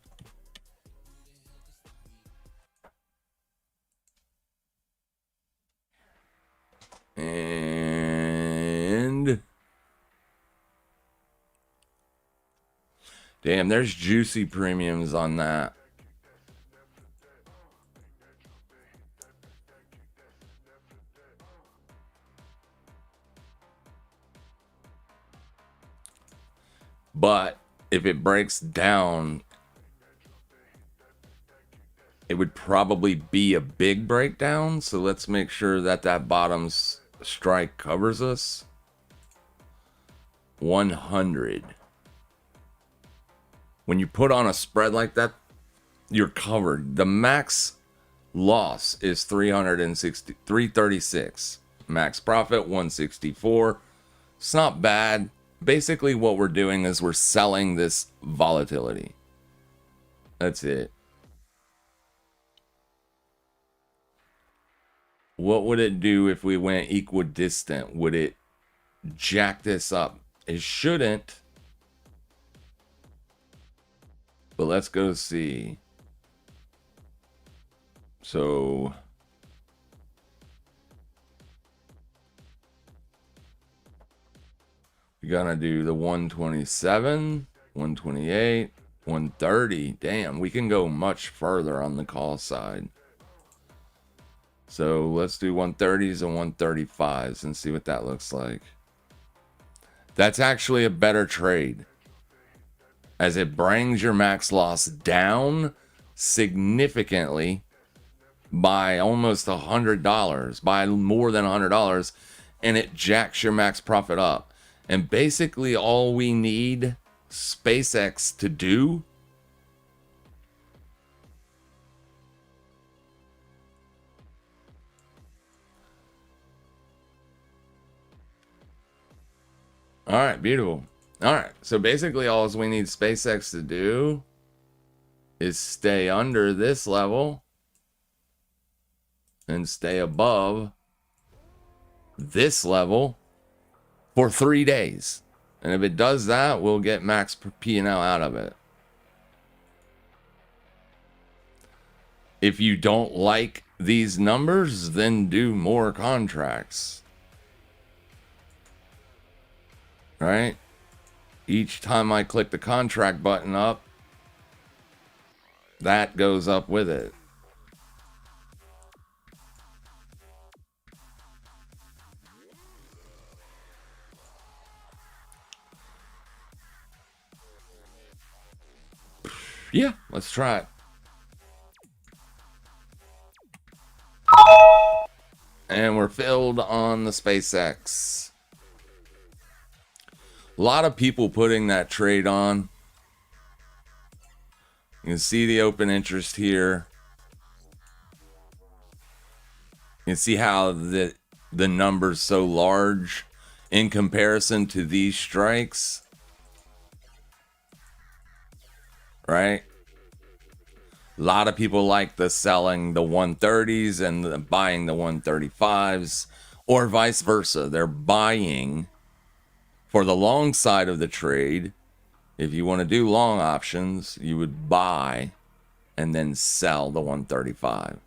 And damn, there's juicy premiums on that. But if it breaks down, it would probably be a big breakdown. So let's make sure that that bottom strike covers us. 100. When you put on a spread like that, you're covered. The max loss is 336. Max profit 164. It's not bad. Basically what we're doing is we're selling this volatility. That's it. What would it do if we went equidistant? Would it jack this up. It shouldn't. But let's go see. So we're gonna do the 127, 128, 130. Damn, we can go much further on the call side. So let's do 130s and 135s and see what that looks like. That's actually a better trade, as it brings your max loss down significantly by almost $100, by more than $100, and it jacks your max profit up. And basically all we need SpaceX to do all right, beautiful. All right, so basically all we need SpaceX to do is stay under this level and stay above this level for 3 days. And if it does that, we'll get max P&L out of it. If you don't like these numbers, then do more contracts. Right? Each time I click the contract button up, that goes up with it. Yeah, let's try it. And we're filled on the SpaceX. A lot of people putting that trade on. You can see the open interest here. You can see how the number's so large in comparison to these strikes. Right? A lot of people like the selling the 130s and the buying the 135s, or vice versa. They're buying for the long side of the trade. If you want to do long options, you would buy and then sell the 135.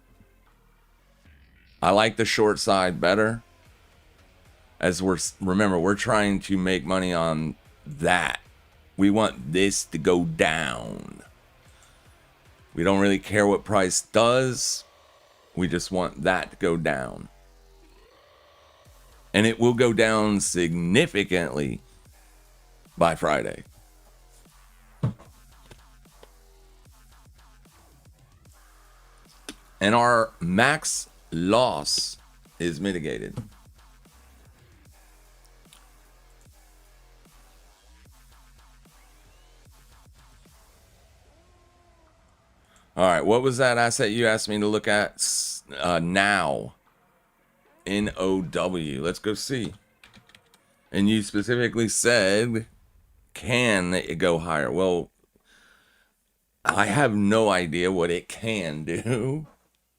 I like the short side better, as remember, we're trying to make money on that. We want this to go down. We don't really care what price does. We just want that to go down. And it will go down significantly by Friday. And our max loss is mitigated. All right, what was that asset you asked me to look at? Now. NOW. Let's go see. And you specifically said, can it go higher? Well, I have no idea what it can do.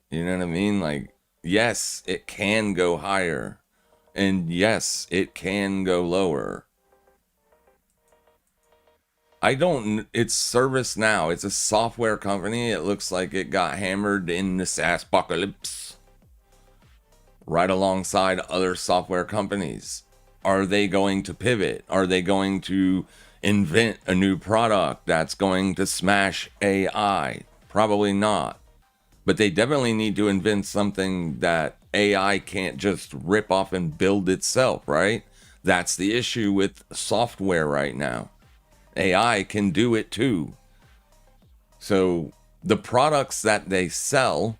You know what I mean? Like, yes, it can go higher. And yes, it can go lower. It's ServiceNow. It's a software company. It looks like it got hammered in the SaaS apocalypse right alongside other software companies. Are they going to pivot? Are they going to invent a new product that's going to smash AI? Probably not. But they definitely need to invent something that AI can't just rip off and build itself, right? That's the issue with software right now. AI can do it too. So the products that they sell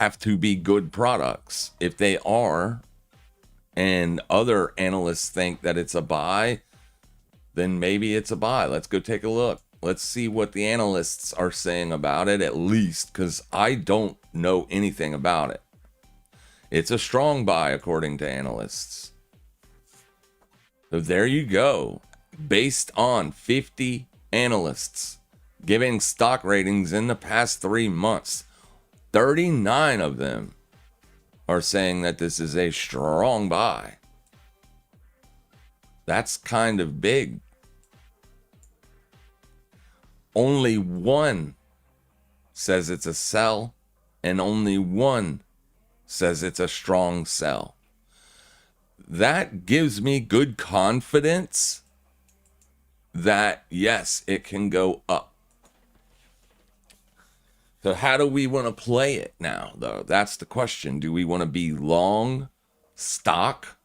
have to be good products. If they are, and other analysts think that it's a buy, then maybe it's a buy. Let's go take a look. Let's see what the analysts are saying about it, at least, because I don't know anything about it. It's a strong buy according to analysts. So there you go. Based on 50 analysts giving stock ratings in the past 3 months, 39 of them are saying that this is a strong buy. That's kind of big. Only one says it's a sell, and only one says it's a strong sell. That gives me good confidence that, yes, it can go up. So how do we want to play it now, though? That's the question. Do we want to be long stock,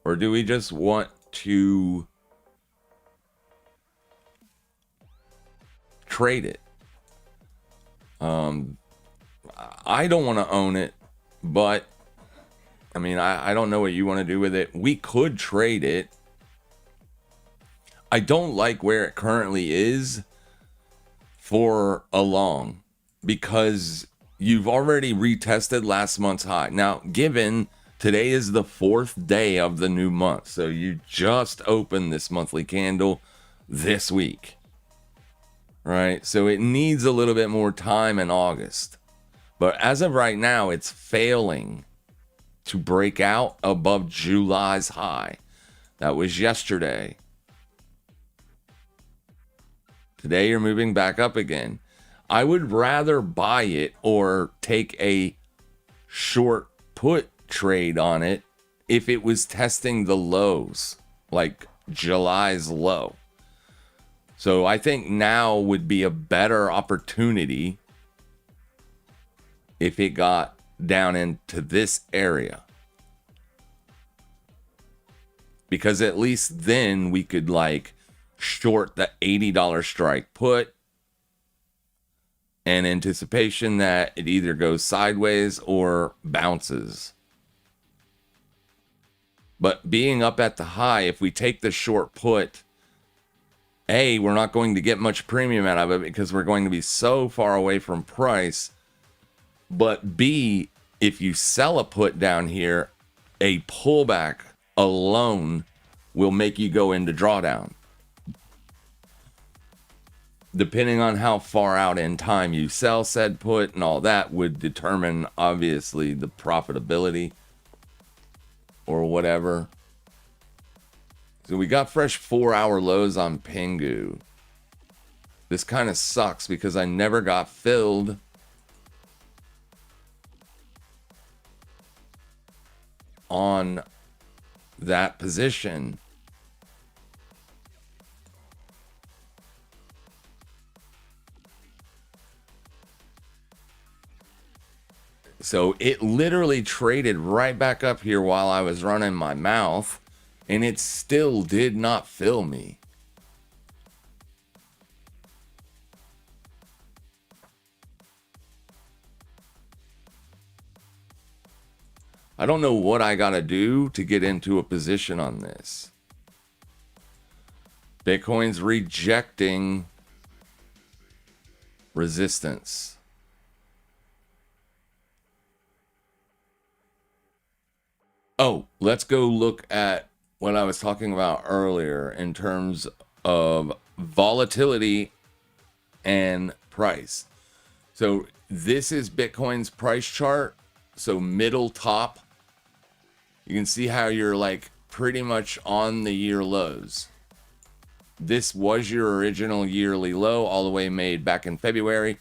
or do we just want to trade it? I don't want to own it, but I mean, I don't know what you want to do with it. We could trade it. I don't like where it currently is for a long, because you've already retested last month's high. Now, given today is the 4th day of the new month, so you just opened this monthly candle this week, right? So it needs a little bit more time in August. But as of right now, it's failing to break out above July's high. That was yesterday. Today you're moving back up again. I would rather buy it or take a short put trade on it if it was testing the lows, like July's low. So I think now would be a better opportunity if it got down into this area, because at least then we could like short the $80 strike put in anticipation that it either goes sideways or bounces. But being up at the high, if we take the short put, A, we're not going to get much premium out of it because we're going to be so far away from price. But B, if you sell a put down here, a pullback alone will make you go into drawdown. Depending on how far out in time you sell said put and all that would determine, obviously, the profitability or whatever. So we got fresh 4-hour lows on Pingu. This kind of sucks because I never got filled on that position. So it literally traded right back up here while I was running my mouth, and it still did not fill me. I don't know what I gotta do to get into a position on this. Bitcoin's rejecting resistance. Oh, let's go look at what I was talking about earlier in terms of volatility and price. So this is Bitcoin's price chart. So middle top, you can see how you're like pretty much on the year lows. This was your original yearly low, all the way made back in February.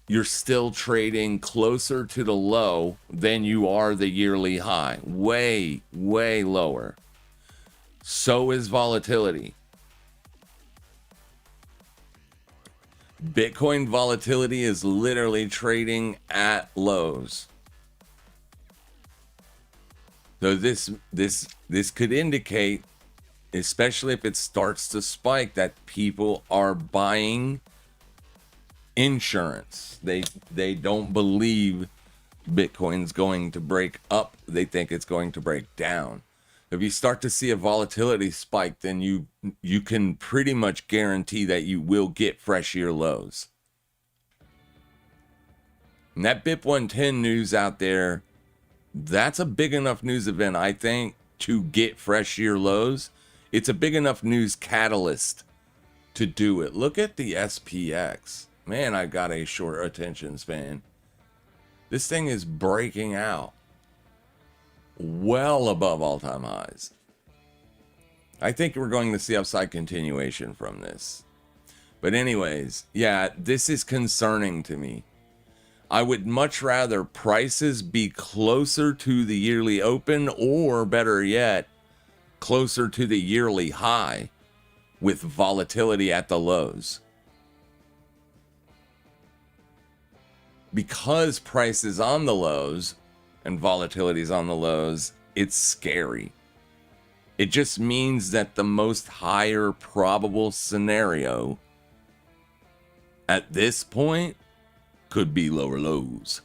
You're still trading closer to the low than you are the yearly high. Way, way lower. So is volatility. Bitcoin volatility is literally trading at lows. So this could indicate, especially if it starts to spike, that people are buying insurance. They don't believe Bitcoin's going to break up. They think it's going to break down. If you start to see a volatility spike, then you can pretty much guarantee that you will get fresh year lows. And that BIP 110 news out there, that's a big enough news event, I think, to get fresh year lows. It's a big enough news catalyst to do it. Look at the SPX. Man, I got a short attention span. This thing is breaking out well above all-time highs. I think we're going to see upside continuation from this. But anyways, yeah, this is concerning to me. I would much rather prices be closer to the yearly open, or better yet, closer to the yearly high with volatility at the lows. Because price is on the lows and volatility is on the lows, it's scary. It just means that the most higher probable scenario at this point could be lower lows.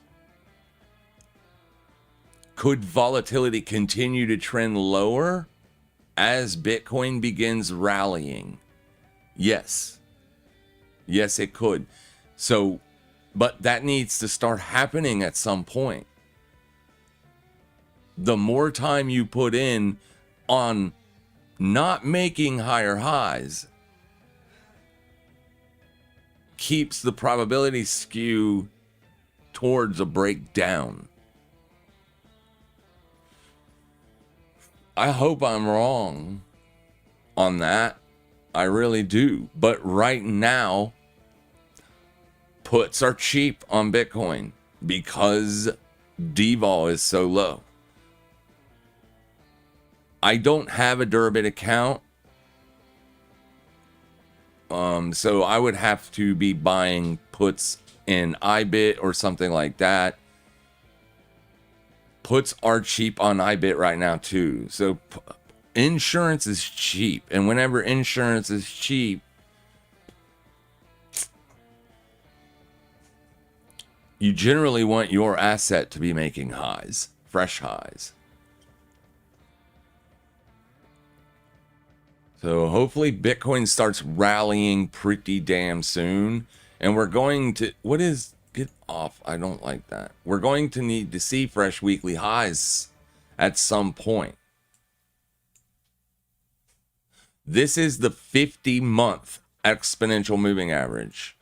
Could volatility continue to trend lower as Bitcoin begins rallying? Yes. Yes, it could. So, but that needs to start happening at some point. The more time you put in on not making higher highs keeps the probability skew towards a breakdown. I hope I'm wrong on that. I really do. But right now, puts are cheap on Bitcoin because devol is so low. I don't have a Durbit account, so I would have to be buying puts in iBit or something like that. Puts are cheap on iBit right now too. So insurance is cheap, and whenever insurance is cheap, you generally want your asset to be making highs, fresh highs. So hopefully Bitcoin starts rallying pretty damn soon. And we're going to, get off. I don't like that. We're going to need to see fresh weekly highs at some point. This is the 50-month exponential moving average.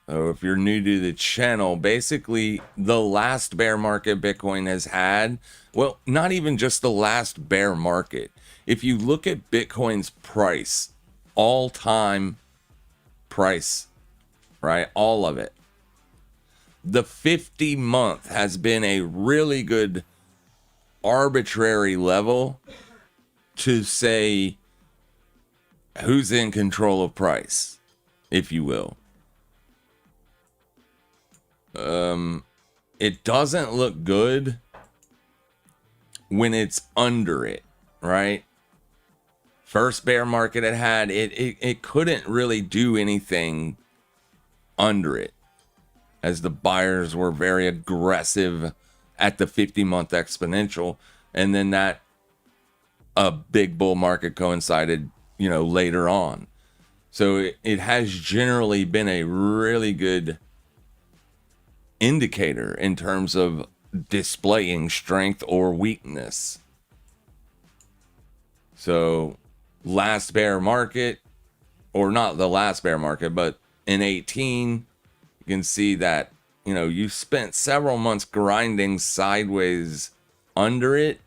So if you're new to the channel, basically the last bear market Bitcoin has had, well, not even just the last bear market. If you look at Bitcoin's price, all-time price, right? All of it. The 50-month has been a really good arbitrary level to say who's in control of price, if you will. It doesn't look good when it's under it, right? First bear market it had, it couldn't really do anything under it, as the buyers were very aggressive at the 50-month exponential, and then that a big bull market coincided, later on. So it has generally been a really good indicator in terms of displaying strength or weakness. So last bear market, or not the last bear market, but in 18, you can see that, you spent several months grinding sideways under it.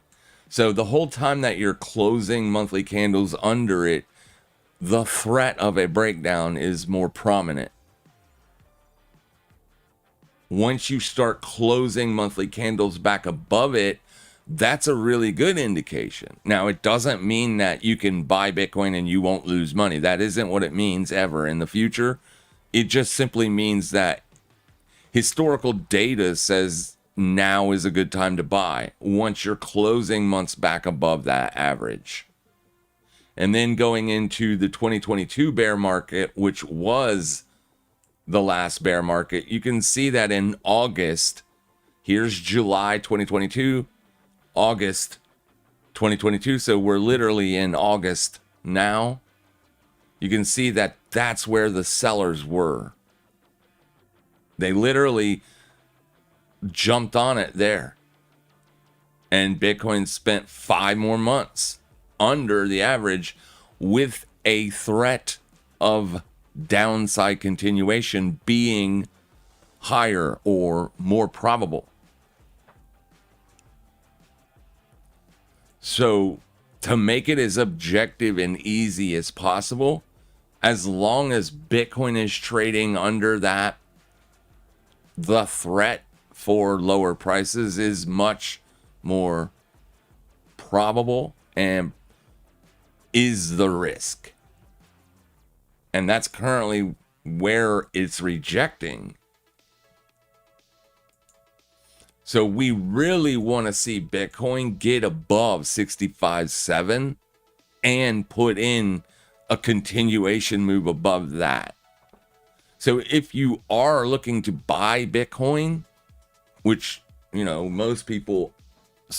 So the whole time that you're closing monthly candles under it, the threat of a breakdown is more prominent. Once you start closing monthly candles back above it, that's a really good indication. Now, it doesn't mean that you can buy Bitcoin and you won't lose money. That isn't what it means ever in the future. It just simply means that historical data says now is a good time to buy once you're closing months back above that average. And then going into the 2022 bear market, which was the last bear market, you can see that in August, here's July 2022, August 2022. So we're literally in August now. You can see that that's where the sellers were. They literally jumped on it there. And Bitcoin spent 5 more months under the average with a threat of downside continuation being higher or more probable. So to make it as objective and easy as possible, as long as Bitcoin is trading under that, the threat for lower prices is much more probable and is the risk. And that's currently where it's rejecting. So we really want to see Bitcoin get above 65.7 and put in a continuation move above that. So if you are looking to buy Bitcoin, which, you know, most people,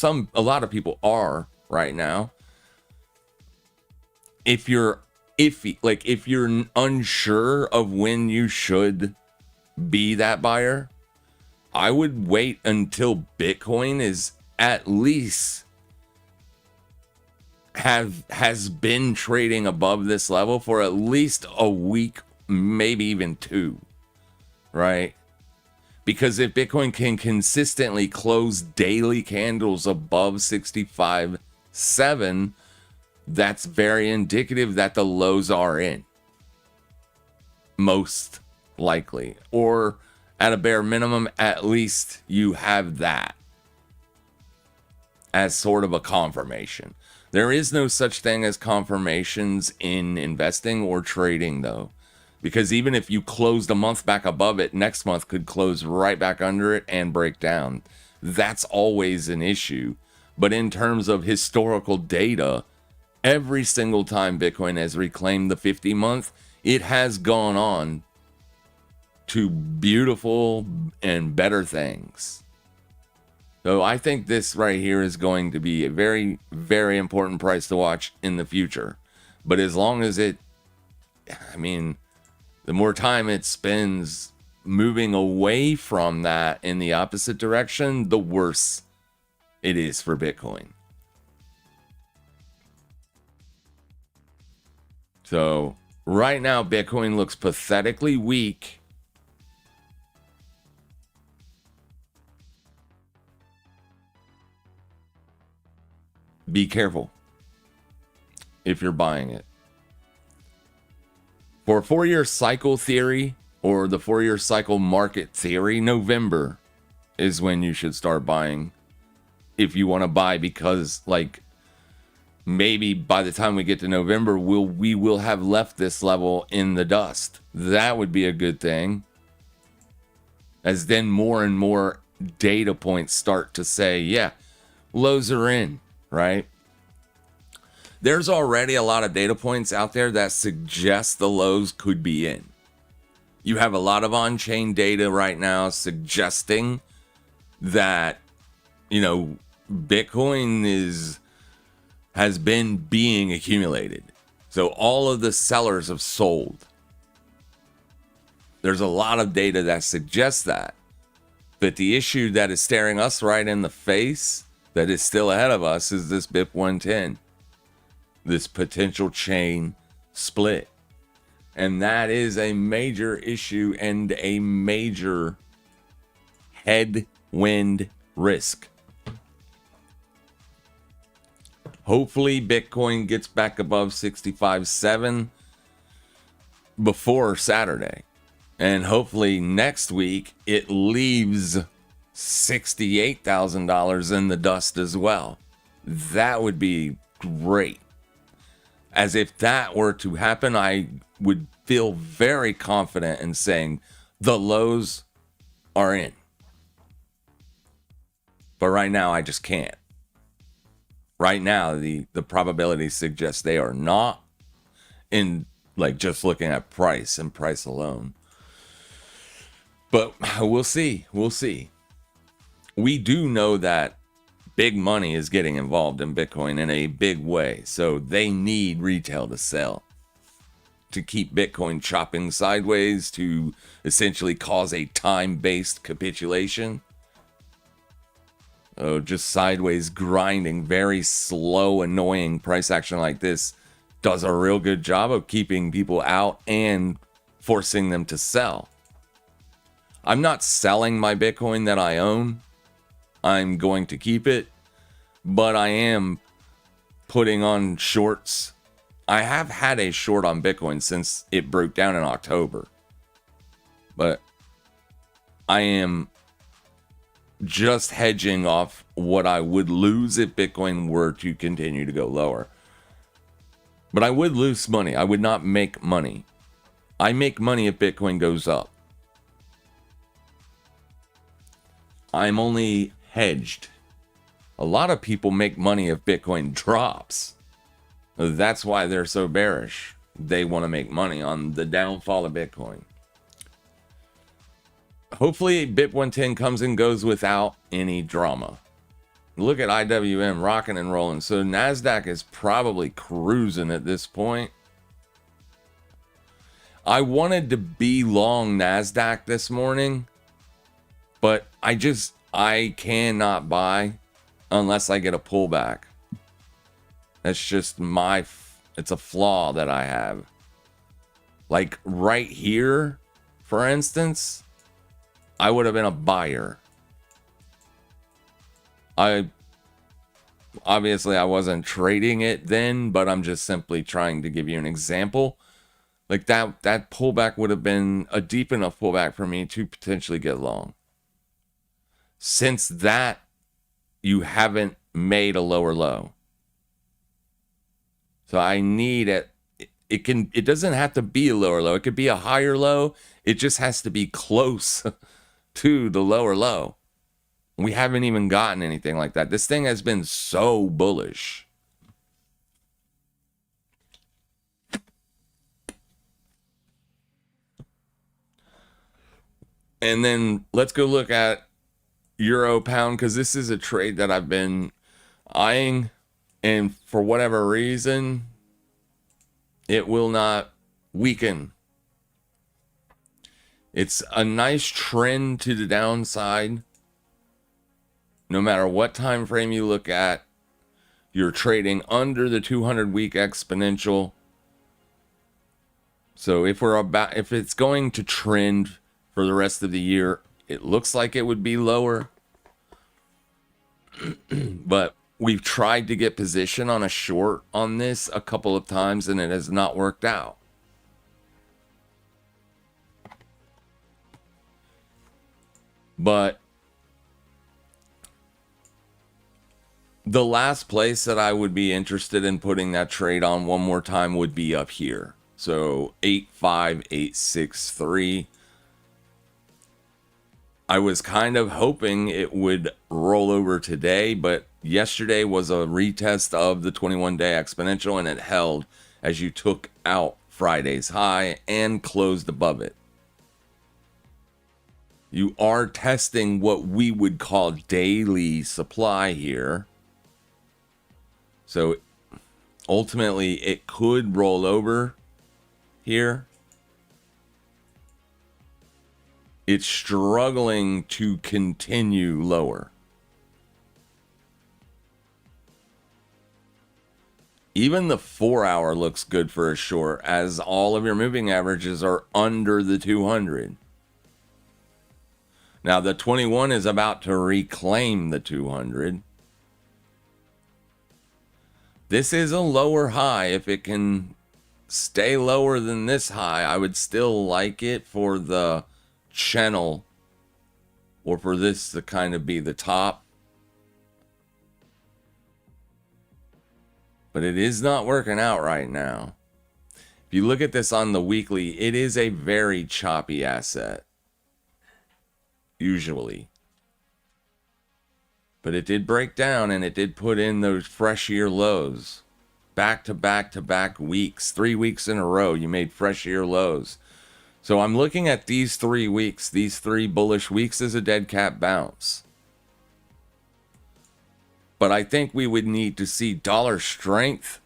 a lot of people are right now, if you're iffy, like if you're unsure of when you should be that buyer, I would wait until Bitcoin is at least has been trading above this level for at least a week, maybe even two, right? Because if Bitcoin can consistently close daily candles above 65.7, that's very indicative that the lows are in, most likely. Or at a bare minimum, at least you have that as sort of a confirmation. There is no such thing as confirmations in investing or trading, though, because even if you closed a month back above it, next month could close right back under it and break down. That's always an issue. But in terms of historical data, every single time Bitcoin has reclaimed the 50-month, it has gone on to beautiful and better things. So I think this right here is going to be a very, very important price to watch in the future. But as long as the more time it spends moving away from that in the opposite direction, the worse it is for Bitcoin. So right now, Bitcoin looks pathetically weak. Be careful if you're buying it. For 4-year cycle theory or the 4-year cycle market theory, November is when you should start buying if you want to buy, because like maybe by the time we get to November, we will have left this level in the dust. That would be a good thing, as then more and more data points start to say, yeah, lows are in, right? There's already a lot of data points out there that suggest the lows could be in. You have a lot of on-chain data right now suggesting that, you know, Bitcoin has been being accumulated. So all of the sellers have sold. There's a lot of data that suggests that. But the issue that is staring us right in the face, that is still ahead of us, is this BIP 110. This potential chain split. And that is a major issue and a major headwind risk. Hopefully Bitcoin gets back above 65.7 before Saturday. And hopefully next week it leaves $68,000 in the dust as well. That would be great. As if that were to happen, I would feel very confident in saying the lows are in. But right now, I just can't. Right now, the probability suggests they are not, in like just looking at price and price alone. But we'll see. We'll see. We do know that big money is getting involved in Bitcoin in a big way. So they need retail to sell, to keep Bitcoin chopping sideways, to essentially cause a time-based capitulation. Oh, just sideways grinding, very slow, annoying price action like this does a real good job of keeping people out and forcing them to sell. I'm not selling my Bitcoin that I own. I'm going to keep it, but I am putting on shorts. I have had a short on Bitcoin since it broke down in October. But I am just hedging off what I would lose if Bitcoin were to continue to go lower. But I would lose money. I would not make money. I make money if Bitcoin goes up. I'm only hedged. A lot of people make money if Bitcoin drops. That's why they're so bearish. They want to make money on the downfall of Bitcoin. Hopefully BIP 110 comes and goes without any drama. Look at IWM rocking and rolling. So NASDAQ is probably cruising at this point. I wanted to be long NASDAQ this morning, but I cannot buy unless I get a pullback. That's just it's a flaw that I have. Like right here, for instance, I would have been a buyer. Obviously I wasn't trading it then, but I'm just simply trying to give you an example. Like that pullback would have been a deep enough pullback for me to potentially get long. Since that, you haven't made a lower low. So I need it. It doesn't have to be a lower low. It could be a higher low. It just has to be close to the lower low. We haven't even gotten anything like that. This thing has been so bullish. And then let's go look at Euro Pound, because this is a trade that I've been eyeing, and for whatever reason, it will not weaken. It's a nice trend to the downside. No matter what time frame you look at, you're trading under the 200-week exponential. So if it's going to trend for the rest of the year, it looks like it would be lower. But we've tried to get position on a short on this a couple of times, and it has not worked out. But the last place that I would be interested in putting that trade on one more time would be up here. So 85863. I was kind of hoping it would roll over today, but yesterday was a retest of the 21-day exponential, and it held as you took out Friday's high and closed above it. You are testing what we would call daily supply here. So ultimately it could roll over here. It's struggling to continue lower. Even the 4-hour looks good for a short, as all of your moving averages are under the 200. Now the 21 is about to reclaim the 200. This is a lower high. If it can stay lower than this high, I would still like it for the channel, or for this to kind of be the top. But it is not working out right now. If you look at this on the weekly, it is a very choppy asset, usually. But it did break down, and it did put in those fresh year lows. Back to back to back weeks. 3 weeks in a row, you made fresh year lows. So I'm looking at these 3 weeks, these 3 bullish weeks, as a dead cat bounce. But I think we would need to see dollar strength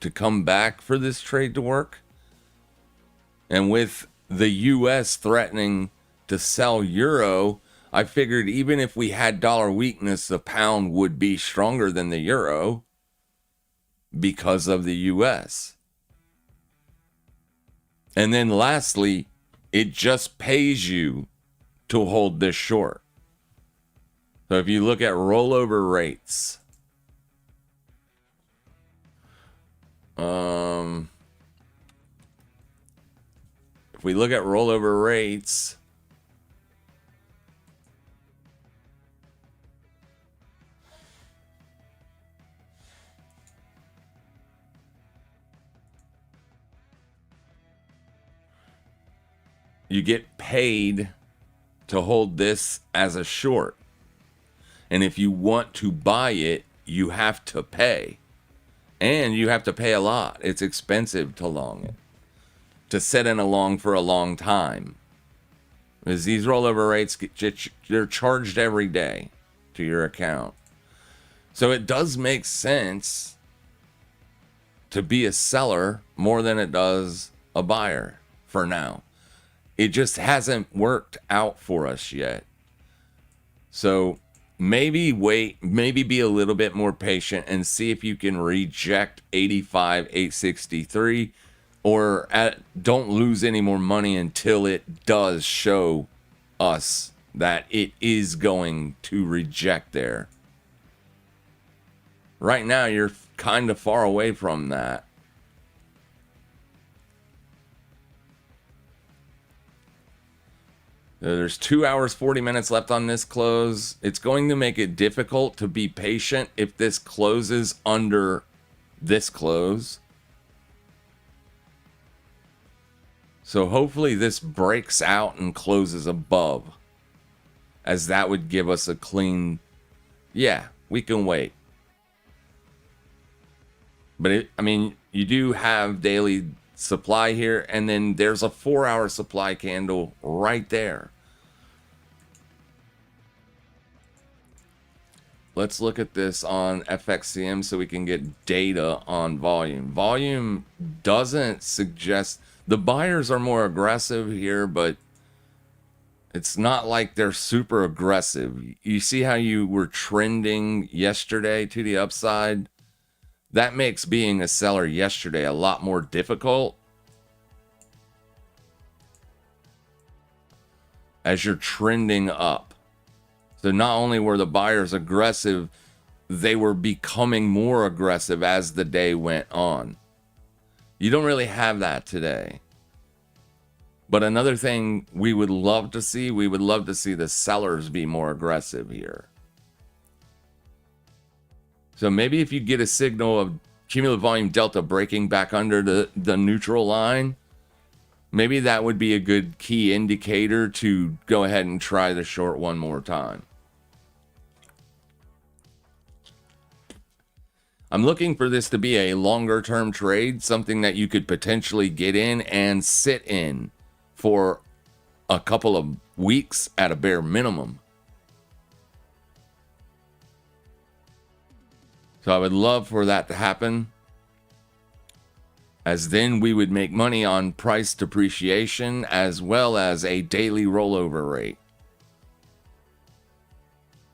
to come back for this trade to work. And with the US threatening to sell euro, I figured even if we had dollar weakness, the pound would be stronger than the euro because of the US. And then lastly, it just pays you to hold this short. So if you look at rollover rates, If we look at rollover rates, you get paid to hold this as a short. And if you want to buy it, you have to pay. And you have to pay a lot. It's expensive to long it, to sit in a long for a long time. Because these rollover rates, they're charged every day to your account. So it does make sense to be a seller more than it does a buyer for now. It just hasn't worked out for us yet. So maybe wait, maybe be a little bit more patient and see if you can reject 85,863, or don't lose any more money until it does show us that it is going to reject there. Right now, you're kind of far away from that. There's 2 hours, 40 minutes left on this close. It's going to make it difficult to be patient if this closes under this close. So hopefully this breaks out and closes above, as that would give us a clean, yeah, we can wait. But I mean, you do have daily supply here, and then there's a 4-hour supply candle right there. Let's look at this on FXCM so we can get data on volume. Volume doesn't suggest, the buyers are more aggressive here, but it's not like they're super aggressive. You see how you were trending yesterday to the upside? That makes being a seller yesterday a lot more difficult, as you're trending up. So not only were the buyers aggressive, they were becoming more aggressive as the day went on. You don't really have that today. But another thing we would love to see, we would love to see the sellers be more aggressive here. So maybe if you get a signal of cumulative volume delta breaking back under the neutral line, maybe that would be a good key indicator to go ahead and try the short one more time. I'm looking for this to be a longer term trade, something that you could potentially get in and sit in for a couple of weeks at a bare minimum. So I would love for that to happen, as then we would make money on price depreciation as well as a daily rollover rate.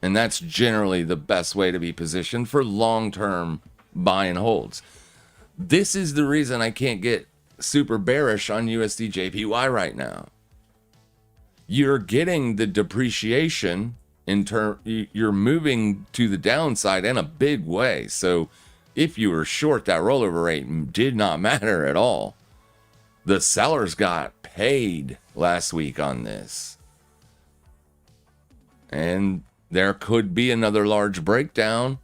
And that's generally the best way to be positioned for long-term buy and holds. This is the reason I can't get super bearish on USD JPY right now. You're getting the depreciation you're moving to the downside in a big way. So if you were short, that rollover rate did not matter at all. The sellers got paid last week on this. And there could be another large breakdown,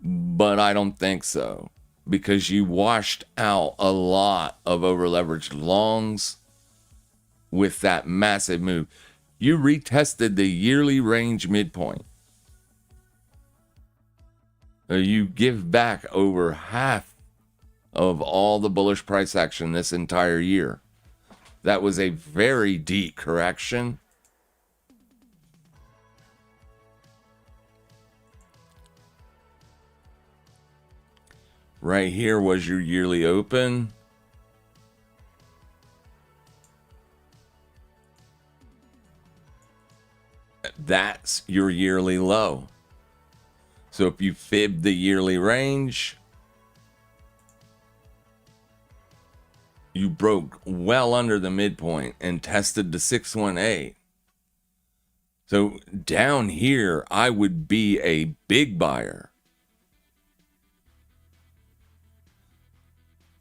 but I don't think so, because you washed out a lot of over-leveraged longs with that massive move. You retested the yearly range midpoint. You give back over half of all the bullish price action this entire year. That was a very deep correction. Right here was your yearly open. That's your yearly low. So if you fib the yearly range, you broke well under the midpoint and tested the 618. So down here, I would be a big buyer.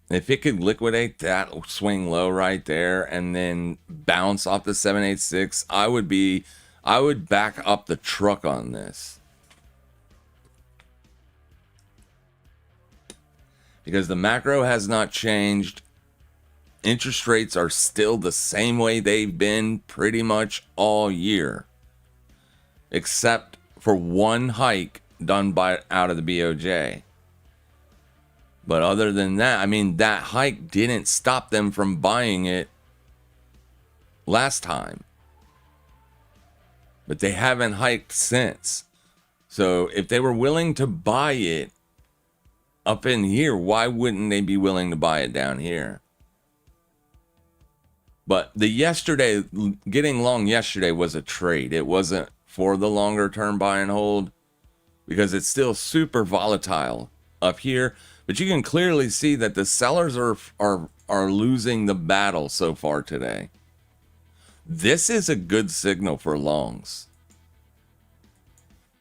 If it could liquidate that swing low right there and then bounce off the 786, I would back up the truck on this. Because the macro has not changed. Interest rates are still the same way they've been pretty much all year, except for one hike done out of the BOJ. But other than that, I mean, that hike didn't stop them from buying it last time. But they haven't hiked since. So if they were willing to buy it up in here, why wouldn't they be willing to buy it down here? But getting long yesterday was a trade. It wasn't for the longer term buy and hold, because it's still super volatile up here. But you can clearly see that the sellers are losing the battle so far today. This is a good signal for longs.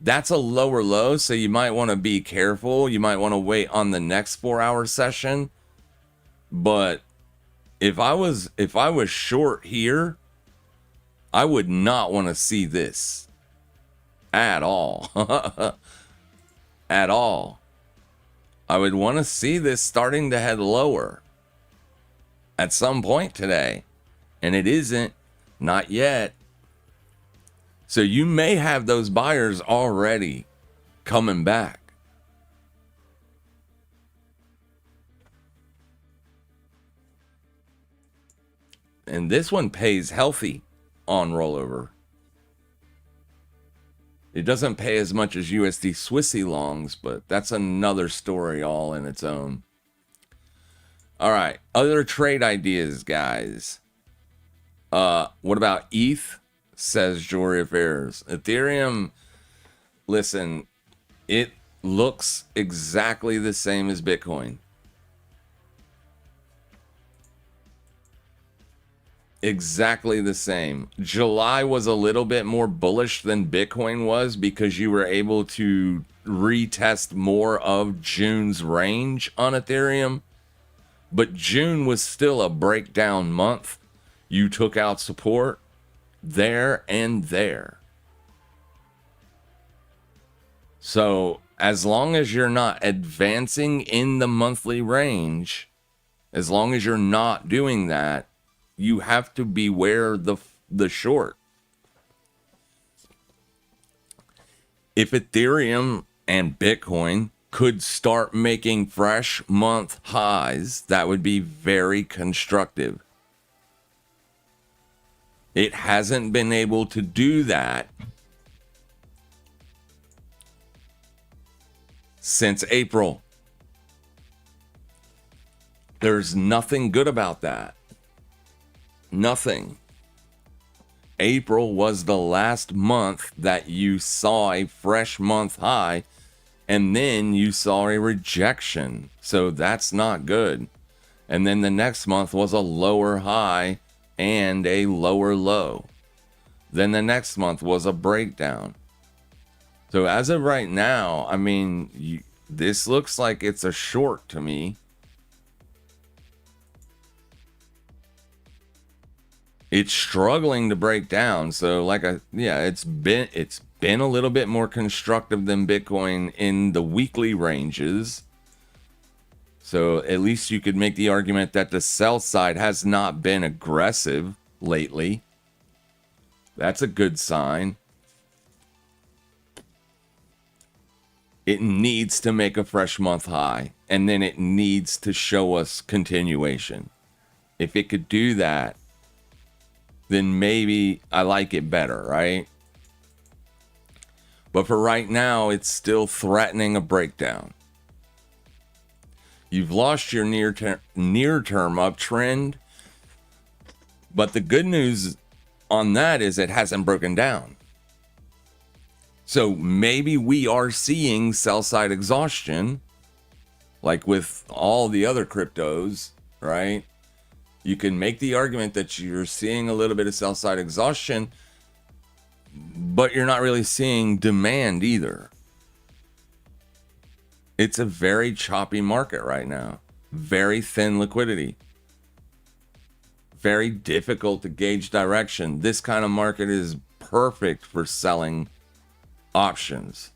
That's a lower low, so you might want to be careful. You might want to wait on the next 4-hour session. But if I was short here, I would not want to see this at all. At all. I would want to see this starting to head lower at some point today. And it isn't. Not yet. So you may have those buyers already coming back. And this one pays healthy on rollover. It doesn't pay as much as USD Swissy longs, but that's another story all in its own. All right, other trade ideas, guys. What about ETH? Says Jory Affairs. Ethereum, listen, it looks exactly the same as Bitcoin. Exactly the same. July was a little bit more bullish than Bitcoin was because you were able to retest more of June's range on Ethereum. But June was still a breakdown month. You took out support there and there. So as long as you're not advancing in the monthly range, as long as you're not doing that, you have to beware the short. If Ethereum and Bitcoin could start making fresh month highs, that would be very constructive. It hasn't been able to do that since April. There's nothing good about that. Nothing. April was the last month that you saw a fresh month high, and then you saw a rejection. So that's not good. And then the next month was a lower high and a lower low. Then the next month was a breakdown. So as of right now, I mean, this looks like it's a short to me. It's struggling to break down. So it's been a little bit more constructive than Bitcoin in the weekly ranges. So at least you could make the argument that the sell side has not been aggressive lately. That's a good sign. It needs to make a fresh month high, and then it needs to show us continuation. If it could do that, then maybe I like it better, right? But for right now, it's still threatening a breakdown. You've lost your near-term uptrend, but the good news on that is it hasn't broken down. So maybe we are seeing sell-side exhaustion, like with all the other cryptos, right? You can make the argument that you're seeing a little bit of sell-side exhaustion, but you're not really seeing demand either. It's a very choppy market right now. very thin liquidity. Very difficult to gauge direction. This kind of market is perfect for selling options.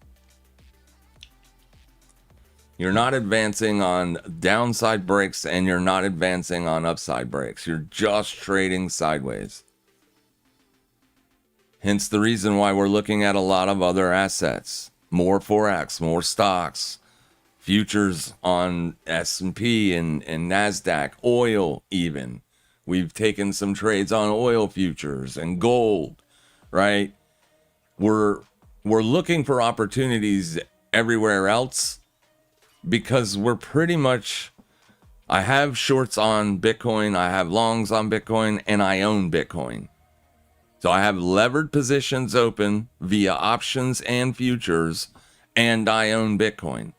You're not advancing on downside breaks and you're not advancing on upside breaks. You're just trading sideways. Hence the reason why we're looking at a lot of other assets. More Forex, more stocks, futures on S&P and NASDAQ, oil even. We've taken some trades on oil futures and gold, right? We're looking for opportunities everywhere else because we're pretty much, I have shorts on Bitcoin, I have longs on Bitcoin, and I own Bitcoin. So I have levered positions open via options and futures, and I own Bitcoin.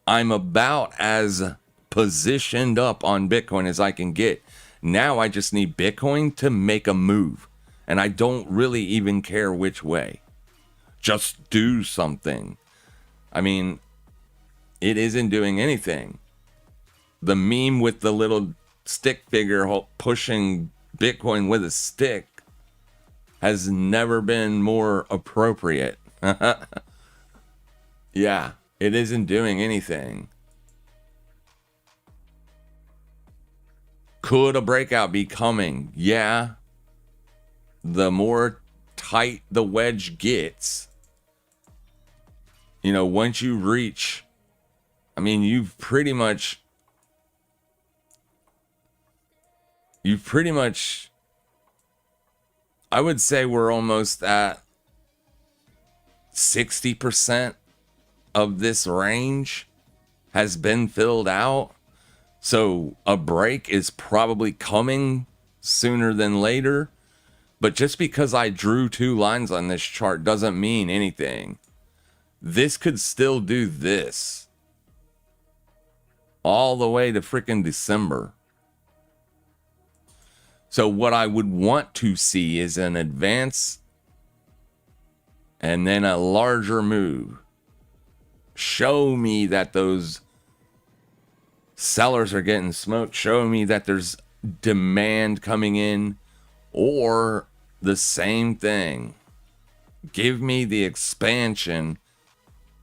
I'm about as positioned up on Bitcoin as I can get. Now I just need Bitcoin to make a move. And I don't really even care which way. Just do something. I mean, it isn't doing anything. The meme with the little stick figure pushing Bitcoin with a stick has never been more appropriate. Yeah, it isn't doing anything. Could a breakout be coming? Yeah. The more tight the wedge gets, you know, once you reach, I mean, you've pretty much, I would say we're almost at 60% of this range has been filled out. So a break is probably coming sooner than later. But just because I drew 2 lines on this chart doesn't mean anything. This could still do this all the way to freaking December. So what I would want to see is an advance and then a larger move. Show me that those sellers are getting smoked. Show me that there's demand coming in, or the same thing. Give me the expansion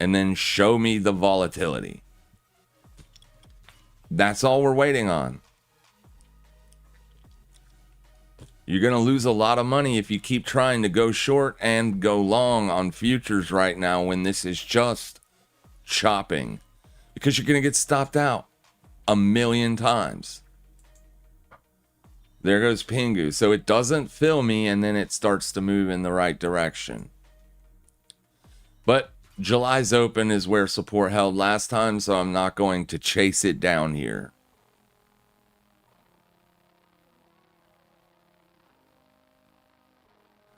and then show me the volatility. That's all we're waiting on. You're going to lose a lot of money if you keep trying to go short and go long on futures right now when this is just chopping, because you're going to get stopped out 1,000,000 times. There goes Pingu. So it doesn't fill me and then it starts to move in the right direction. But July's open is where support held last time, so I'm not going to chase it down here.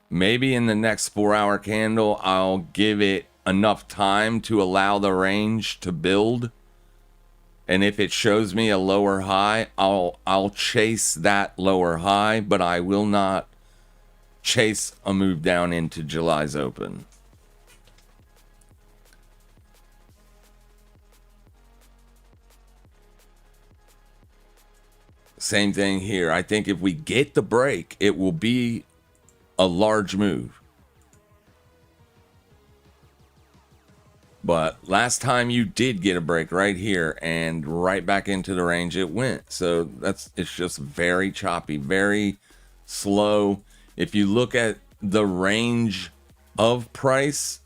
Maybe in the next 4-hour candle, I'll give it enough time to allow the range to build. And if it shows me a lower high, I'll chase that lower high, but I will not chase a move down into July's open. Same thing here. I think if we get the break, it will be a large move. But last time you did get a break right here and right back into the range it went. So it's just very choppy, very slow. If you look at the range of price,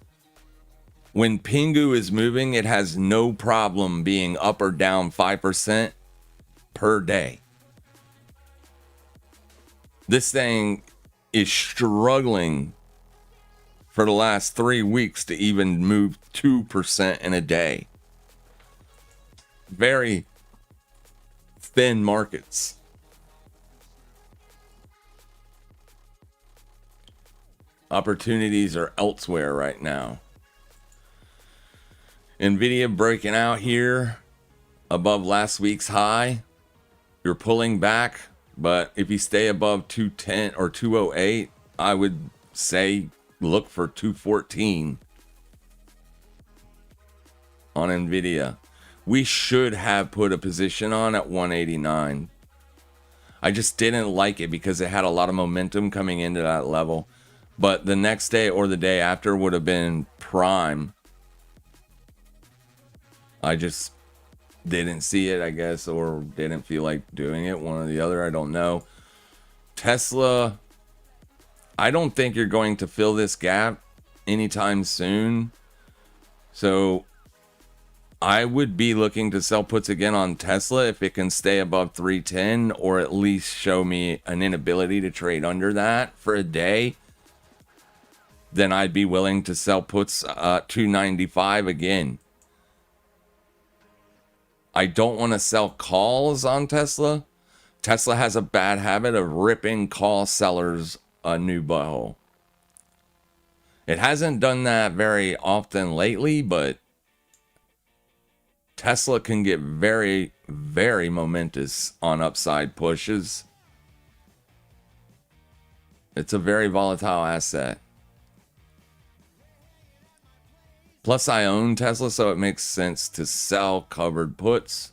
when Pingu is moving, it has no problem being up or down 5% per day. This thing is struggling for the last 3 weeks to even move 2% in a day. Very thin markets. Opportunities are elsewhere right now. Nvidia breaking out here above last week's high. You're pulling back, but if you stay above 210 or 208, I would say look for 214 on Nvidia. we should have put a position on at 189. I just didn't like it because it had a lot of momentum coming into that level. But the next day or the day after would have been prime. I just didn't see it, I guess, or didn't feel like doing it. One or the other, I don't know. Tesla, I don't think you're going to fill this gap anytime soon. So I would be looking to sell puts again on Tesla if it can stay above 310, or at least show me an inability to trade under that for a day. Then I'd be willing to sell puts 295 again. I don't want to sell calls on Tesla. Tesla has a bad habit of ripping call sellers a new butthole. It hasn't done that very often lately, but Tesla can get very, very momentous on upside pushes. It's a very volatile asset. Plus, I own Tesla, so it makes sense to sell covered puts.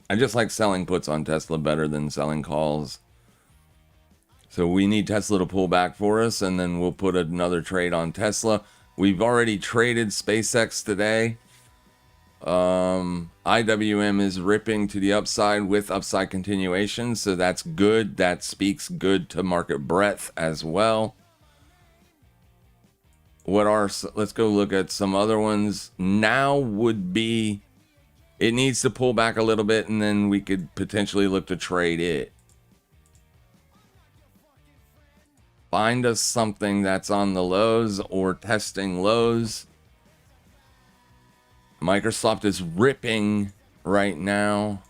I just like selling puts on Tesla better than selling calls. So we need Tesla to pull back for us, and then we'll put another trade on Tesla. We've already traded SpaceX today. IWM is ripping to the upside with upside continuation, so that's good. That speaks good to market breadth as well. Let's go look at some other ones. Now would be, it needs to pull back a little bit, and then we could potentially look to trade it. Find us something that's on the lows or testing lows. Microsoft is ripping right now.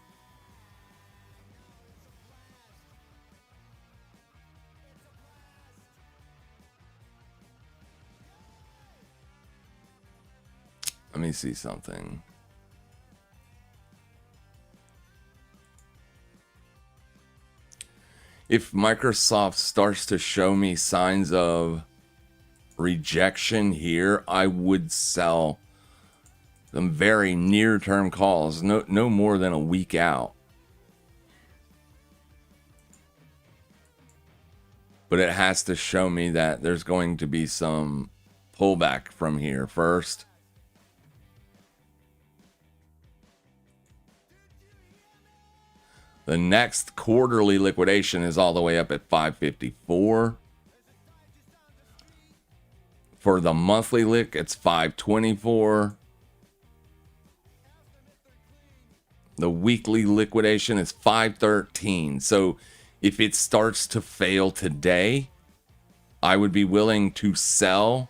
Let me see something. If Microsoft starts to show me signs of rejection here, I would sell some very near-term calls, no more than a week out. But it has to show me that there's going to be some pullback from here first. The next quarterly liquidation is all the way up at 554. For the monthly lick, it's 524. The weekly liquidation is 513. So if it starts to fail today, I would be willing to sell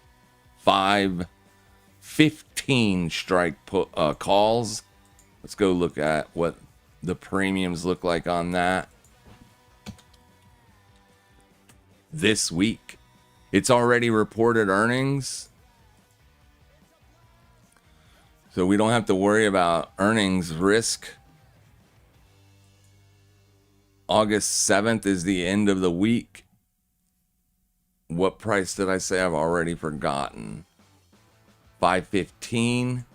515 strike calls. Let's go look at what the premiums look like on that this week. It's already reported earnings, so we don't have to worry about earnings risk. August 7th is the end of the week. What price did I say? I've already forgotten. 515.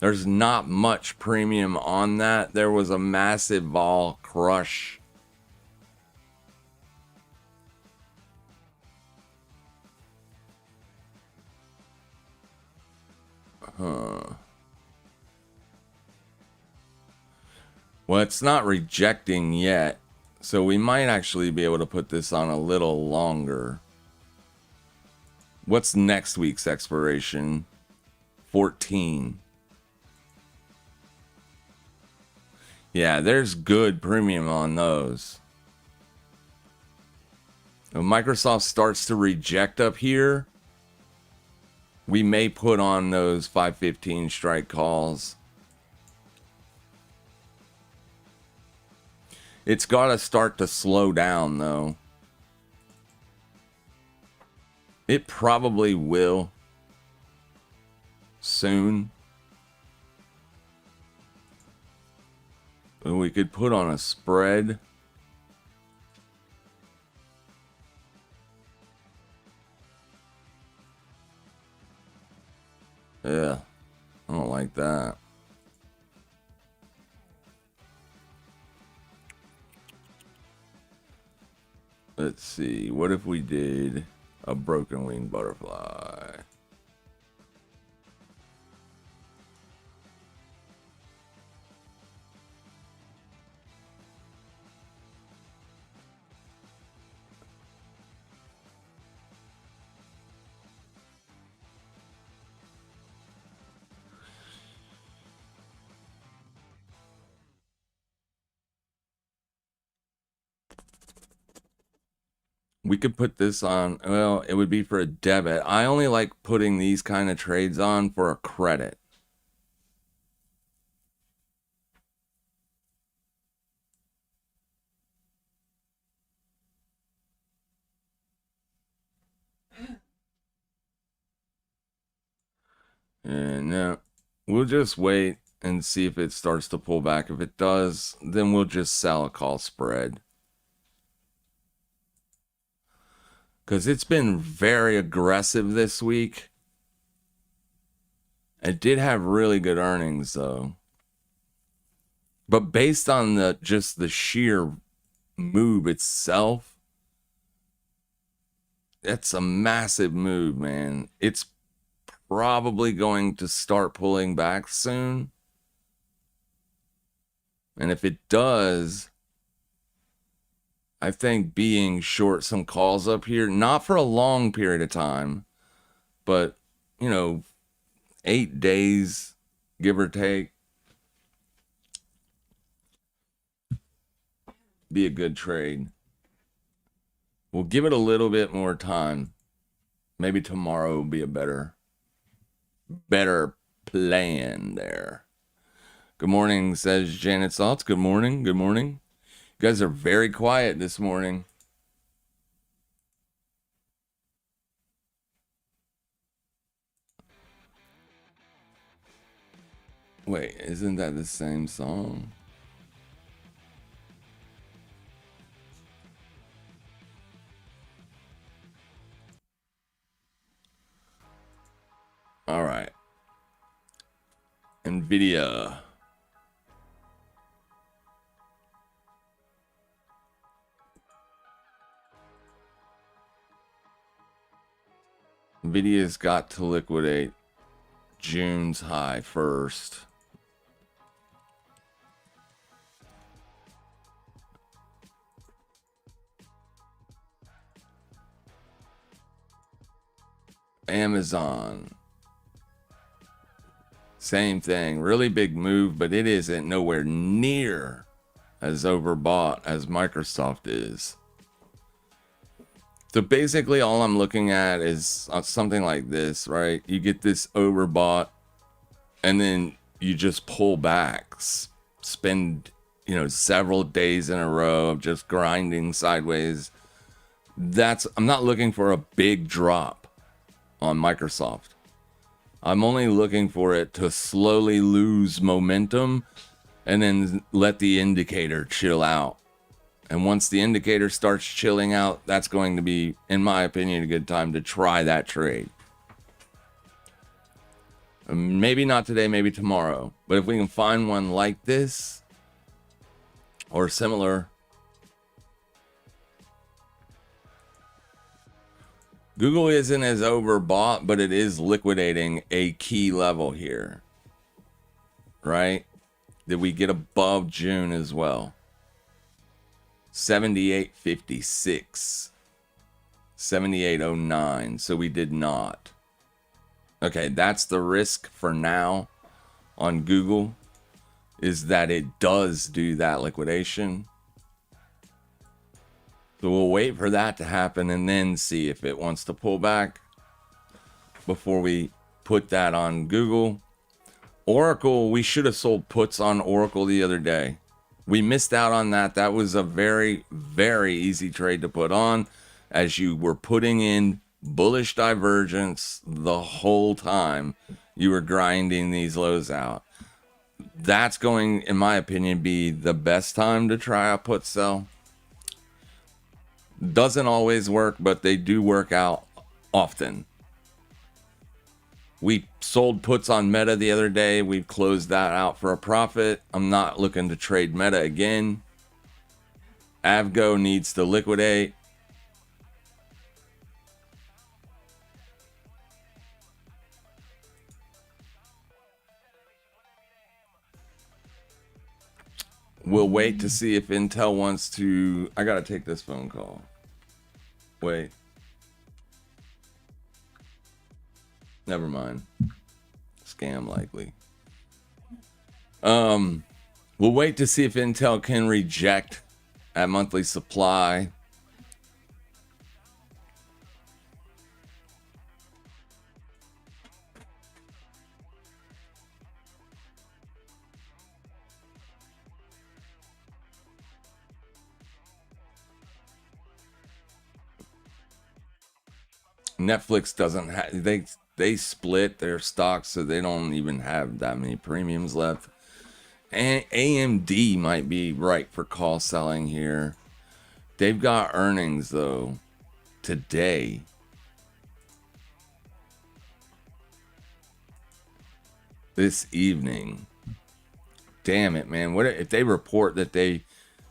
There's not much premium on that. There was a massive vol crush. Well, it's not rejecting yet, so we might actually be able to put this on a little longer. What's next week's expiration? 14. Yeah, there's good premium on those. If Microsoft starts to reject up here, we may put on those 515 strike calls. It's got to start to slow down, though. It probably will soon. We could put on a spread. Yeah, I don't like that. Let's see. What if we did a broken wing butterfly? We could put this on, well, it would be for a debit. I only like putting these kind of trades on for a credit. And now we'll just wait and see if it starts to pull back. If it does, then we'll just sell a call spread. Because it's been very aggressive this week. It did have really good earnings, though. But based on just the sheer move itself, it's a massive move, man. It's probably going to start pulling back soon. And if it does, I think being short some calls up here, not for a long period of time, but, 8 days, give or take, be a good trade. We'll give it a little bit more time. Maybe tomorrow will be a better plan there. Good morning, says Janet Saltz. Good morning. Good morning. You guys are very quiet this morning. Wait, isn't that the same song? All right. NVIDIA. NVIDIA's got to liquidate June's high first. Amazon. Same thing. Really big move, but it isn't nowhere near as overbought as Microsoft is. So basically all I'm looking at is something like this, right? You get this overbought and then you just pull back, spend, several days in a row of just grinding sideways. I'm not looking for a big drop on Microsoft. I'm only looking for it to slowly lose momentum and then let the indicator chill out. And once the indicator starts chilling out, that's going to be, in my opinion, a good time to try that trade. Maybe not today, maybe tomorrow. But if we can find one like this or similar, Google isn't as overbought, but it is liquidating a key level here, right? Did we get above June as well? 78.56, 78.09. So we did not. Okay, that's the risk for now on Google, is that it does do that liquidation. So we'll wait for that to happen and then see if it wants to pull back before we put that on Google. Oracle, we should have sold puts on Oracle the other day. We missed out on that. That was a very, very easy trade to put on as you were putting in bullish divergence the whole time you were grinding these lows out. That's going, in my opinion, be the best time to try a put sell. Doesn't always work, but they do work out often. We sold puts on Meta the other day. We've closed that out for a profit. I'm not looking to trade Meta again. Avgo needs to liquidate. We'll wait to see if Intel wants to... I gotta take this phone call. Wait. Never mind. Scam likely. We'll wait to see if Intel can reject at monthly supply. Netflix doesn't have... They split their stocks, so they don't even have that many premiums left. And AMD might be right for call selling here. They've got earnings, though, today. This evening. Damn it, man. What if they report that they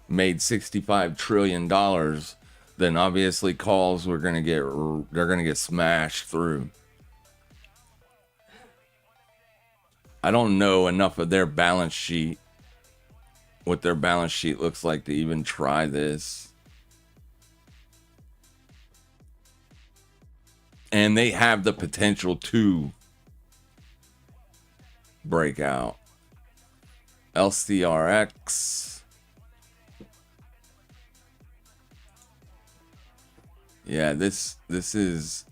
made $65 trillion, then obviously calls they're going to get smashed through. I don't know enough of their balance sheet, what their balance sheet looks like to even try this. And they have the potential to break out. LCRX. Yeah, this is...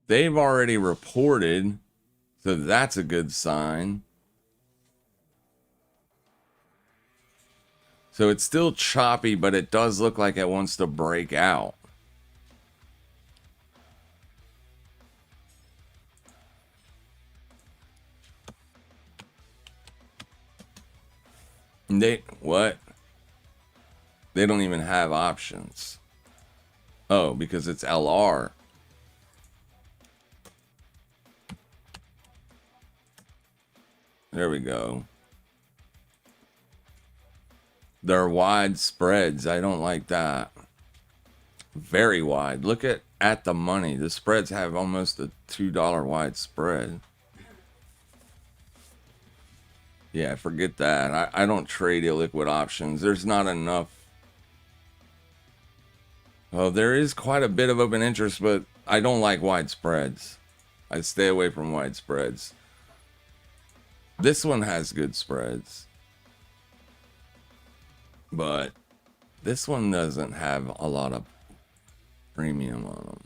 They've already reported, so that's a good sign. So it's still choppy, but it does look like it wants to break out. What? They don't even have options. Oh, because it's LR. There we go. They're wide spreads. I don't like that. Very wide. Look at the money. The spreads have almost a $2 wide spread. Yeah, forget that. I don't trade illiquid options. There's not enough. Oh, there is quite a bit of open interest, but I don't like wide spreads. I stay away from wide spreads. This one has good spreads, but this one doesn't have a lot of premium on them.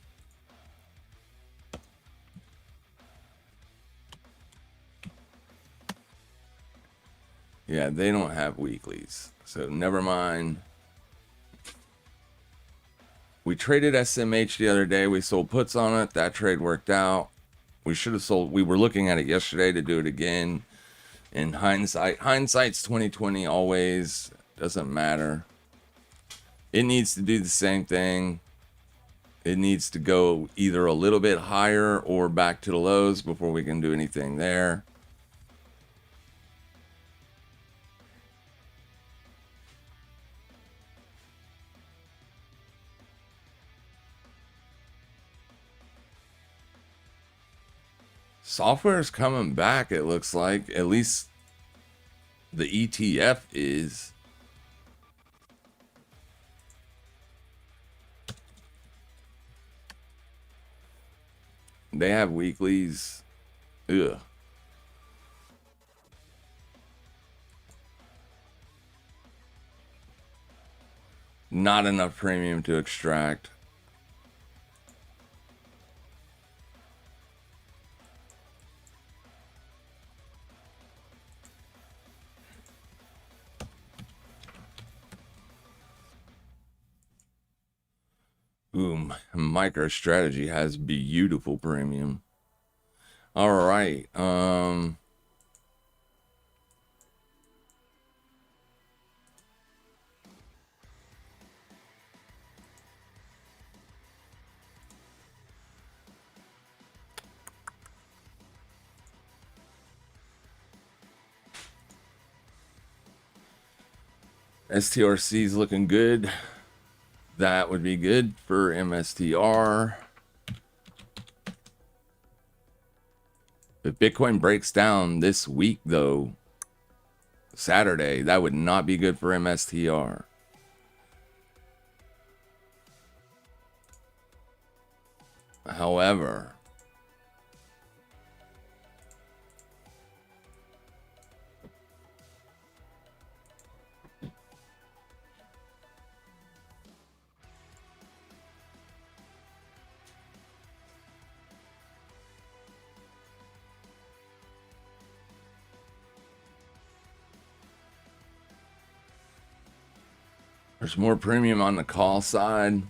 Yeah, they don't have weeklies, so never mind. We traded SMH the other day. We sold puts on it. That trade worked out. We should have sold. We were looking at it yesterday to do it again. In hindsight's 2020 always. Doesn't matter. It needs to do the same thing. It needs to go either a little bit higher or back to the lows before we can do anything there. Software is coming back, it looks like. At least the ETF is. They have weeklies. Ugh. Not enough premium to extract. Ooh, MicroStrategy has beautiful premium. All right. STRC is looking good. That would be good for MSTR. If Bitcoin breaks down this week, though, Saturday, that would not be good for MSTR. However, there's more premium on the call side,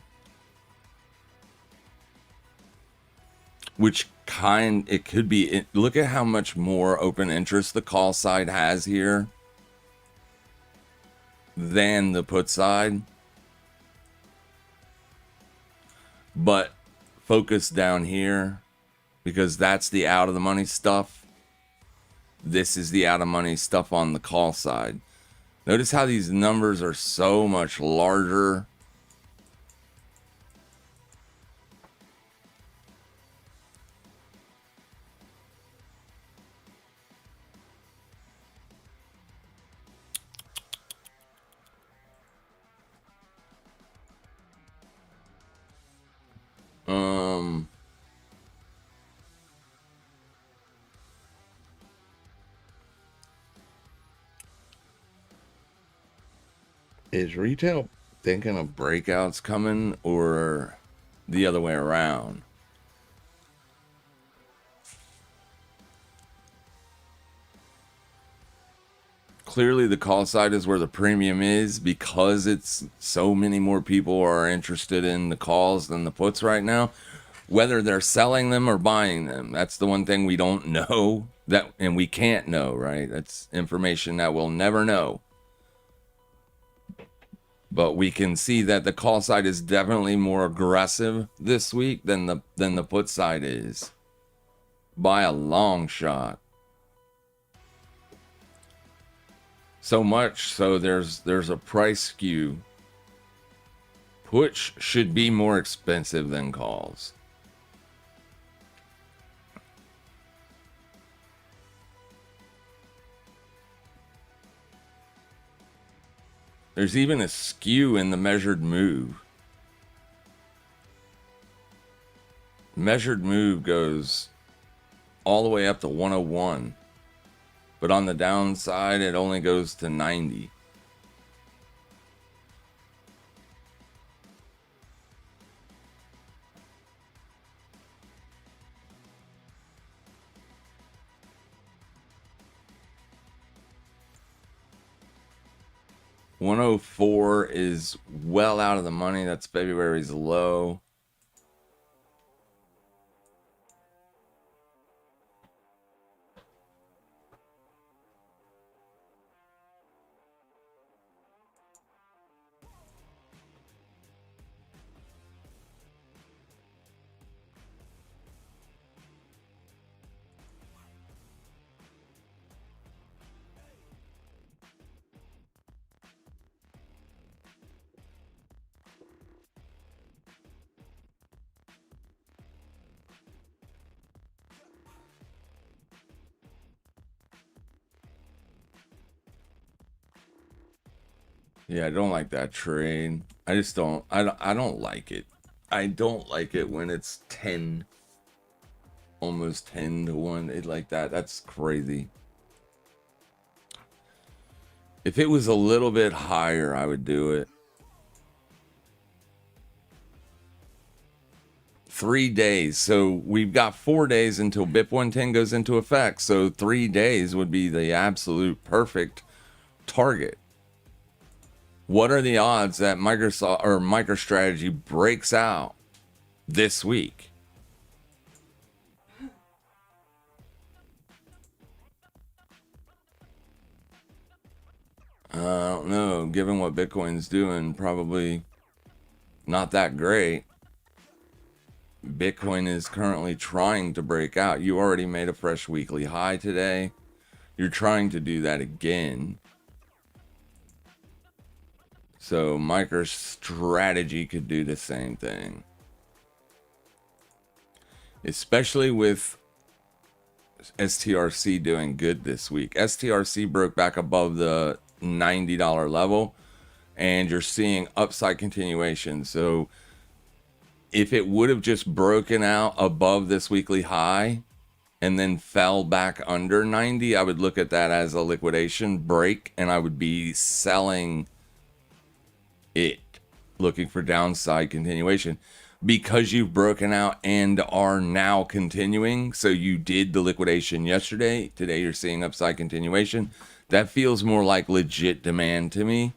which it could be. Look at how much more open interest the call side has here than the put side. But focus down here, because that's the out of the money stuff. This is the out of money stuff on the call side. Notice how these numbers are so much larger. Is retail thinking of breakouts coming, or the other way around? Clearly the call side is where the premium is, because it's so many more people are interested in the calls than the puts right now. Whether they're selling them or buying them, that's the one thing we don't know, and we can't know, right? That's information that we'll never know. But we can see that the call side is definitely more aggressive this week than the put side is, by a long shot. So much so there's a price skew. Puts should be more expensive than calls. There's even a skew in the measured move. Measured move goes all the way up to 101. But on the downside, it only goes to 90. $104 is well out of the money. That's February's low. Yeah, I don't like that trade. I just don't. I don't like it. I don't like it when it's 10, almost 10 to 1. It like that. That's crazy. If it was a little bit higher, I would do it. 3 days. So we've got 4 days until BIP 110 goes into effect. So 3 days would be the absolute perfect target. What are the odds that Microsoft or MicroStrategy breaks out this week? I don't know. Given what Bitcoin's doing, probably not that great. Bitcoin is currently trying to break out. You already made a fresh weekly high today. You're trying to do that again. So MicroStrategy could do the same thing. Especially with STRC doing good this week. STRC broke back above the $90 level, and you're seeing upside continuation. So if it would have just broken out above this weekly high and then fell back under 90, I would look at that as a liquidation break, and I would be selling it, looking for downside continuation. Because you've broken out and are now continuing, so you did the liquidation yesterday, today you're seeing upside continuation. That feels more like legit demand to me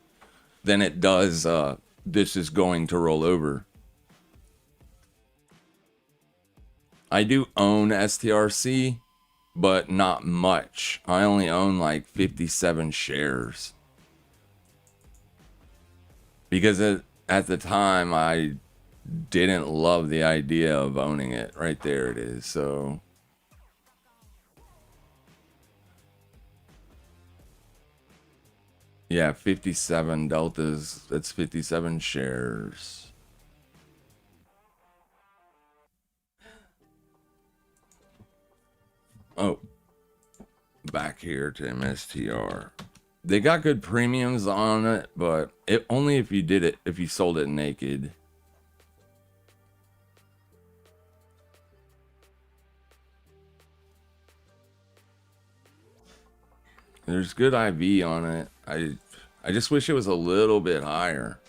than it does this is going to roll over. I do own STRC, but not much. I only own like 57 shares. Because at the time, I didn't love the idea of owning it. Right there it is. So yeah, 57 deltas. That's 57 shares. Oh, back here to MSTR. They got good premiums on it, but only if you sold it naked. There's good IV on it. I just wish it was a little bit higher.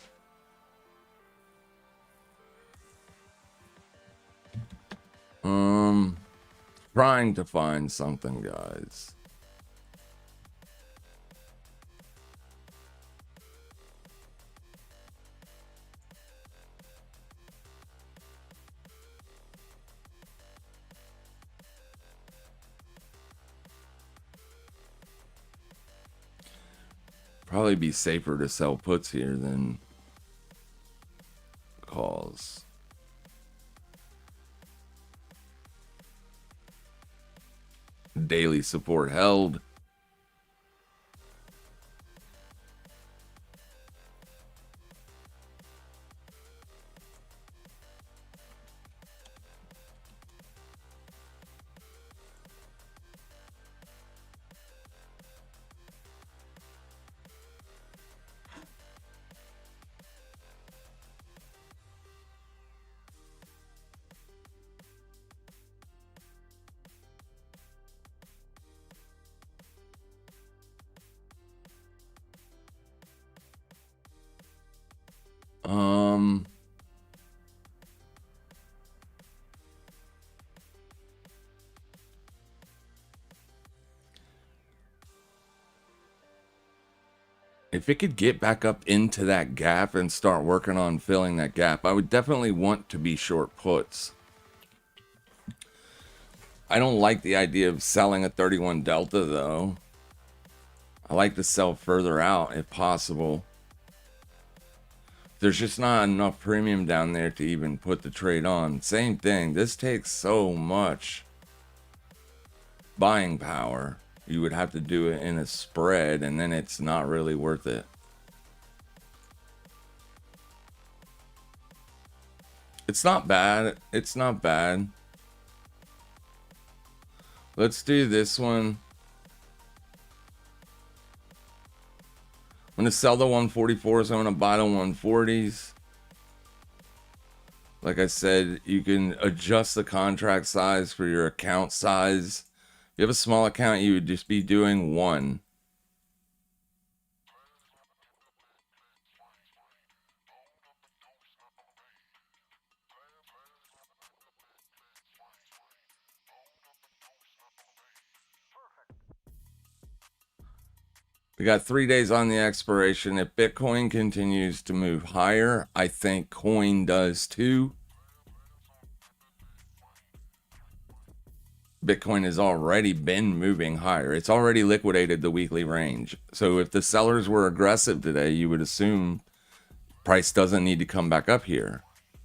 Trying to find something, guys. Probably be safer to sell puts here than calls. Daily support held. If it could get back up into that gap and start working on filling that gap, I would definitely want to be short puts. I don't like the idea of selling a 31 delta though. I like to sell further out if possible. There's just not enough premium down there to even put the trade on. Same thing. This takes so much buying power. You would have to do it in a spread, and then it's not really worth it. It's not bad. It's not bad. Let's do this one. I'm going to sell the 144s. I'm going to buy the 140s. Like I said, you can adjust the contract size for your account size. If you have a small account, you would just be doing one. We got 3 days on the expiration. If Bitcoin continues to move higher, I think coin does too. Bitcoin has already been moving higher. It's already liquidated the weekly range. So if the sellers were aggressive today, you would assume price doesn't need to come back up here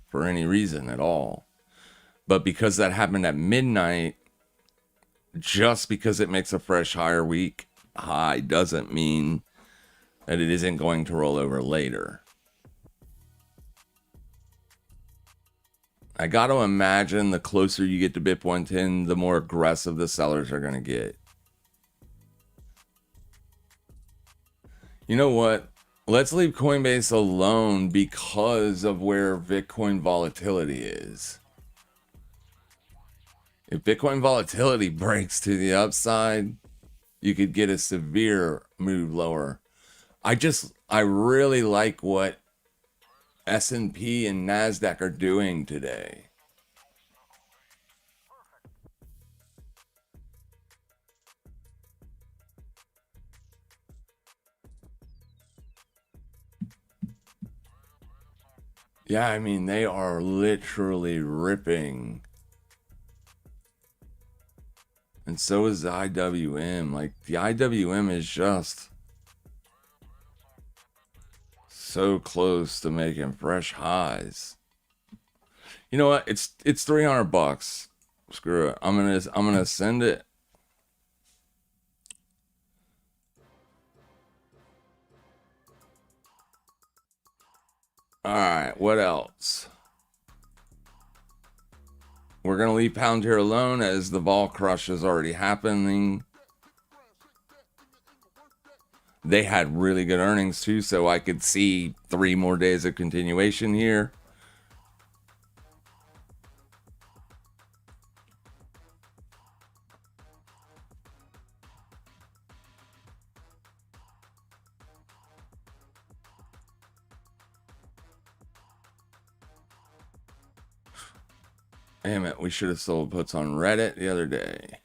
for any reason at all. But because that happened at midnight, just because it makes a fresh higher week high doesn't mean that it isn't going to roll over later. I got to imagine the closer you get to BIP 110, the more aggressive the sellers are going to get. You know what? Let's leave Coinbase alone because of where Bitcoin volatility is. If Bitcoin volatility breaks to the upside, you could get a severe move lower. I really like what S&P and NASDAQ are doing today. Yeah, I mean, they are literally ripping. And so is the IWM. Like, the IWM is just so close to making fresh highs. You know what? It's $300. Screw it. I'm gonna send it. All right. What else? We're gonna leave Palantir alone as the vol crush is already happening. They had really good earnings too, so I could see 3 more days of continuation here. Damn it, we should have sold puts on Reddit the other day.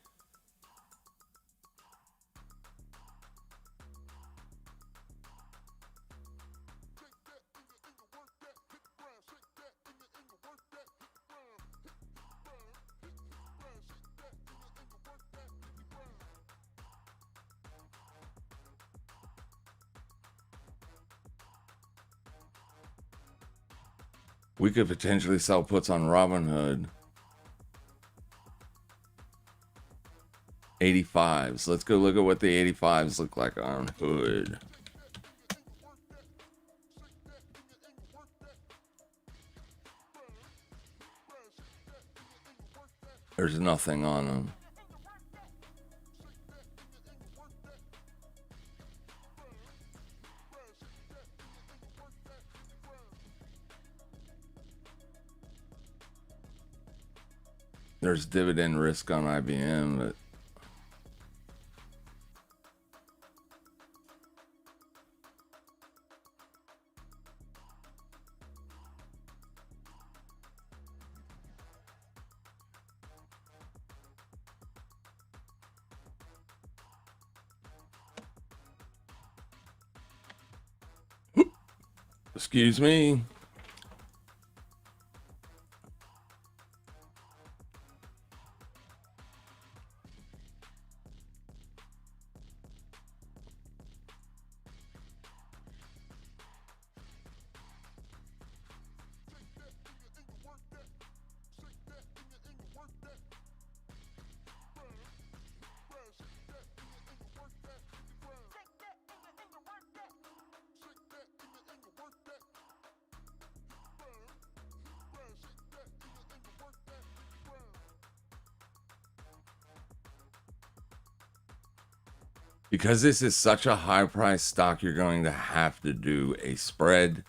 We could potentially sell puts on Robinhood. 85s. Let's go look at what the 85s look like on Hood. There's nothing on them. There's dividend risk on IBM, but excuse me. Because this is such a high price stock, you're going to have to do a spread.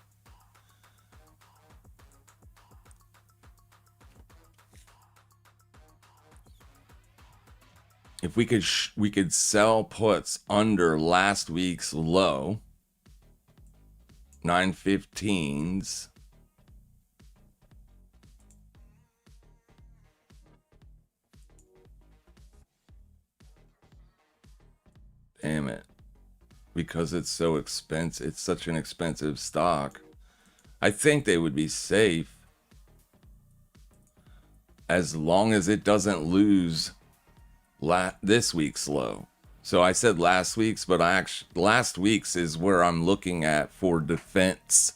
If we could sell puts under last week's low, 915s. Damn it. Because it's so expensive. It's such an expensive stock. I think they would be safe as long as it doesn't lose this week's low. So I said last week's, but last week's is where I'm looking at for defense.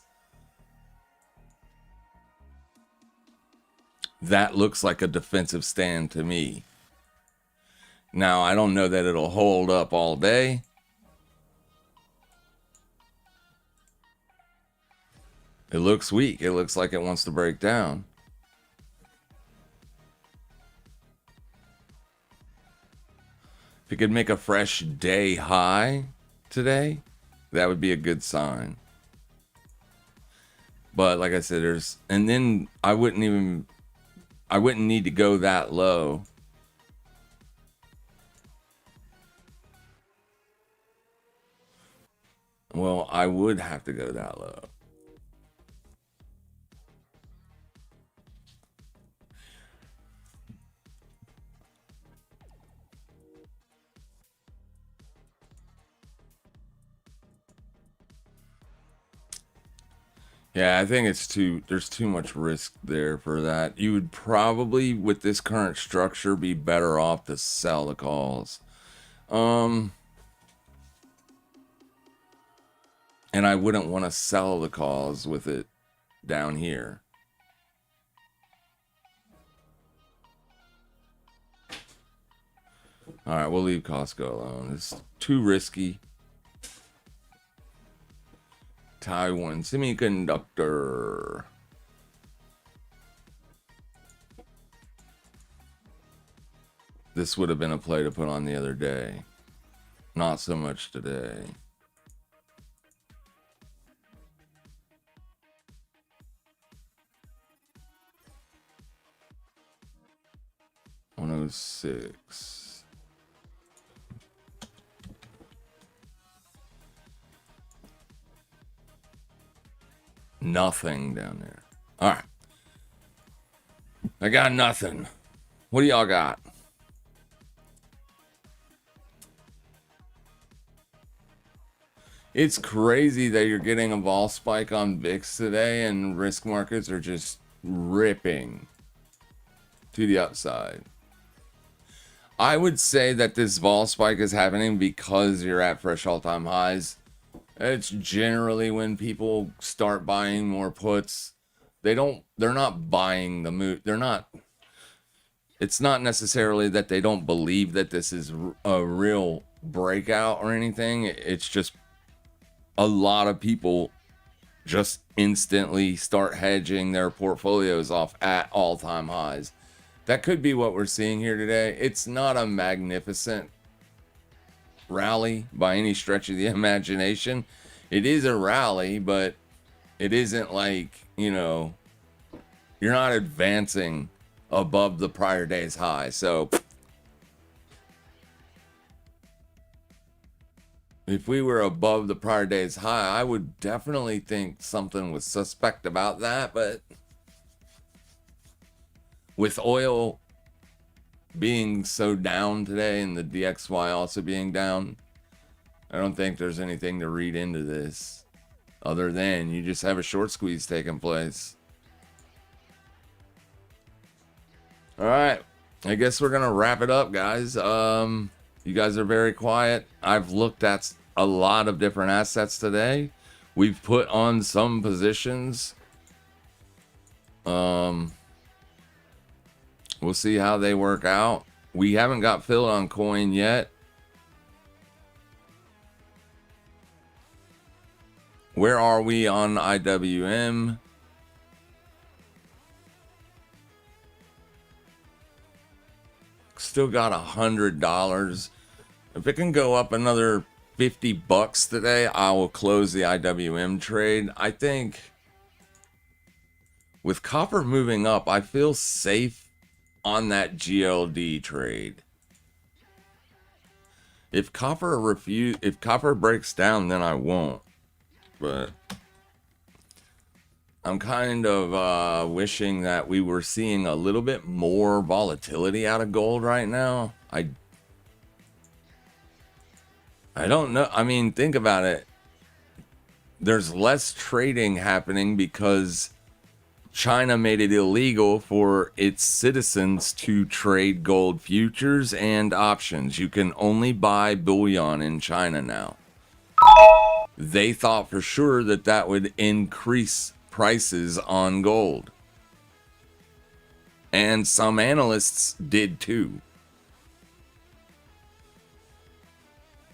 That looks like a defensive stand to me. Now, I don't know that it'll hold up all day. It looks weak. It looks like it wants to break down. If it could make a fresh day high today, that would be a good sign. But like I said, and then I wouldn't need to go that low. Well, I would have to go that low. Yeah, I think there's too much risk there for that. You would probably, with this current structure, be better off to sell the calls. And I wouldn't want to sell the calls with it down here. All right, we'll leave Costco alone. It's too risky. Taiwan Semiconductor. This would have been a play to put on the other day. Not so much today. $106. Nothing down there. All right. I got nothing. What do y'all got? It's crazy that you're getting a vol spike on VIX today and risk markets are just ripping to the upside. I would say that this vol spike is happening because you're at fresh all-time highs. It's generally when people start buying more puts. They're not buying the move. It's not necessarily that they don't believe that this is a real breakout or anything. It's just a lot of people just instantly start hedging their portfolios off at all-time highs. That could be what we're seeing here today. It's not a magnificent rally by any stretch of the imagination. It is a rally, but it isn't like, you're not advancing above the prior day's high. So if we were above the prior day's high, I would definitely think something was suspect about that. But with oil being so down today and the DXY also being down, I don't think there's anything to read into this other than you just have a short squeeze taking place. All right. I guess we're going to wrap it up, guys. You guys are very quiet. I've looked at a lot of different assets today. We've put on some positions. We'll see how they work out. We haven't got filled on coin yet. Where are we on IWM? Still got $100. If it can go up another $50 today, I will close the IWM trade. I think with copper moving up, I feel safe on that GLD trade. If copper breaks down, then I won't. But I'm kind of wishing that we were seeing a little bit more volatility out of gold right now. I don't know. I mean, think about it. There's less trading happening because China made it illegal for its citizens to trade gold futures and options. You can only buy bullion in China now. They thought for sure that that would increase prices on gold. And some analysts did too.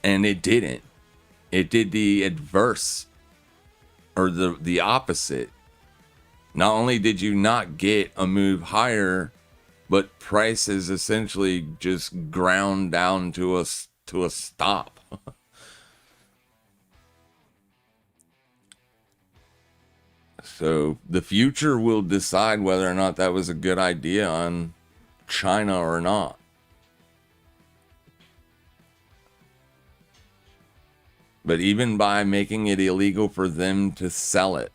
And it didn't. It did the adverse, or the opposite. Not only did you not get a move higher, but prices essentially just ground down to a stop. So the future will decide whether or not that was a good idea on China or not. But even by making it illegal for them to sell it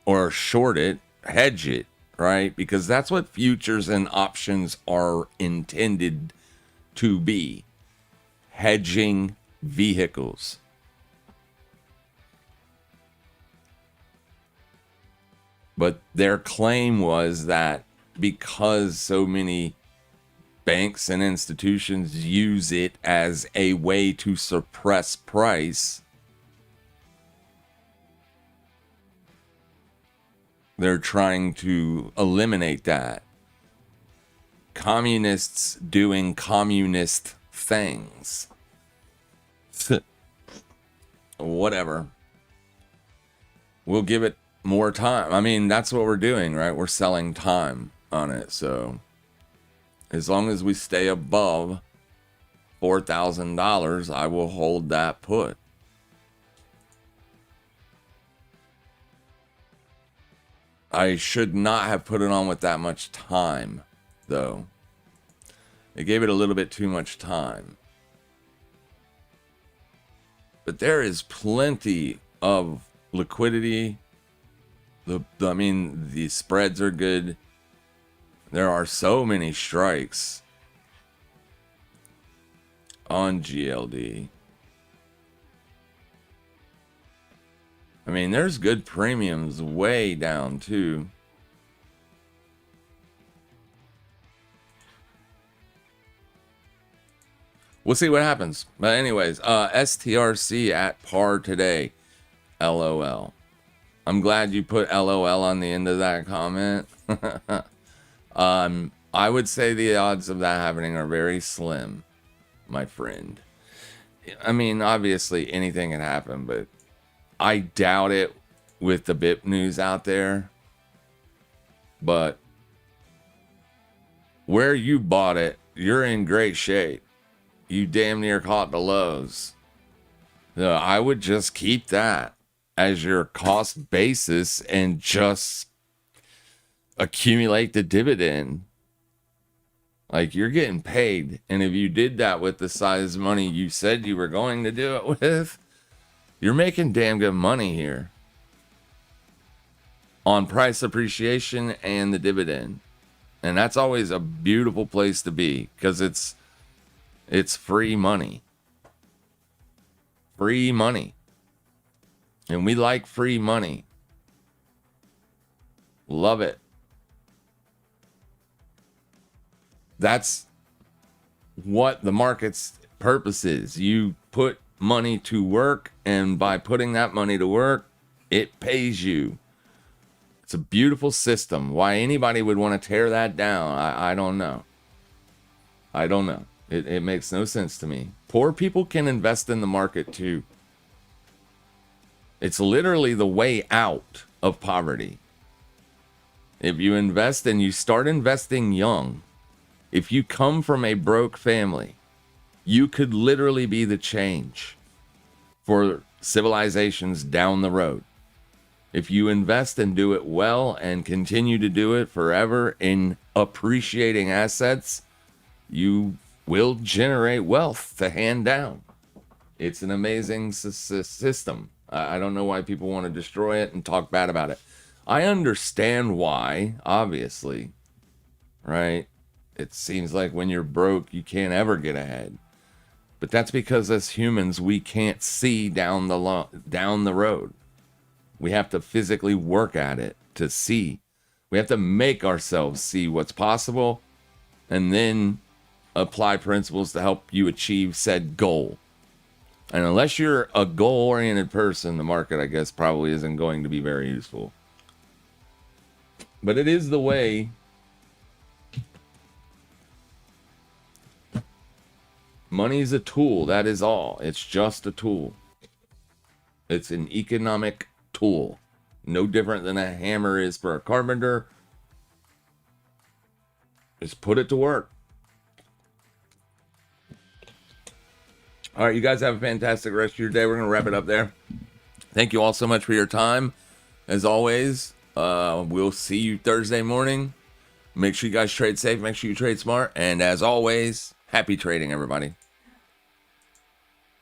or short it, hedge it, right? Because that's what futures and options are intended to be. Hedging vehicles. But their claim was that because so many banks and institutions use it as a way to suppress price, they're trying to eliminate that. Communists doing communist things. Whatever. We'll give it more time. I mean, that's what we're doing, right? We're selling time on it. So as long as we stay above $4,000, I will hold that put. I should not have put it on with that much time, though. It gave it a little bit too much time. But there is plenty of liquidity. I mean, the spreads are good. There are so many strikes on GLD. I mean, there's good premiums way down too. We'll see what happens. But anyways, STRC at par today. LOL. I'm glad you put LOL on the end of that comment. I would say the odds of that happening are very slim, my friend. I mean, obviously anything can happen, but I doubt it with the BIP news out there. But where you bought it, you're in great shape. You damn near caught the lows. So I would just keep that as your cost basis and just accumulate the dividend. Like, you're getting paid, and if you did that with the size of money you said you were going to do it with, you're making damn good money here on price appreciation and the dividend. And that's always a beautiful place to be, because it's free money. Free money. And we like free money. Love it. That's what the market's purpose is. You put money to work, and by putting that money to work, it pays you. It's a beautiful system. Why anybody would want to tear that down, I don't know. I don't know. It makes no sense to me. Poor people can invest in the market too. It's literally the way out of poverty. If you invest and you start investing young, if you come from a broke family, you could literally be the change for civilizations down the road. If you invest and do it well and continue to do it forever in appreciating assets, you will generate wealth to hand down. It's an amazing system. I don't know why people want to destroy it and talk bad about it. I understand why, obviously, right? It seems like when you're broke, you can't ever get ahead. But that's because as humans, we can't see down the road. We have to physically work at it to see We have to make ourselves see what's possible and then apply principles to help you achieve said goal. And unless you're a goal-oriented person, the market, I guess, probably isn't going to be very useful. But it is the way money's a tool. That is all. It's just a tool. It's an economic tool. No different than a hammer is for a carpenter. Just put it to work. All right, you guys have a fantastic rest of your day. We're going to wrap it up there. Thank you all so much for your time. As always, we'll see you Thursday morning. Make sure you guys trade safe. Make sure you trade smart. And as always, happy trading, everybody.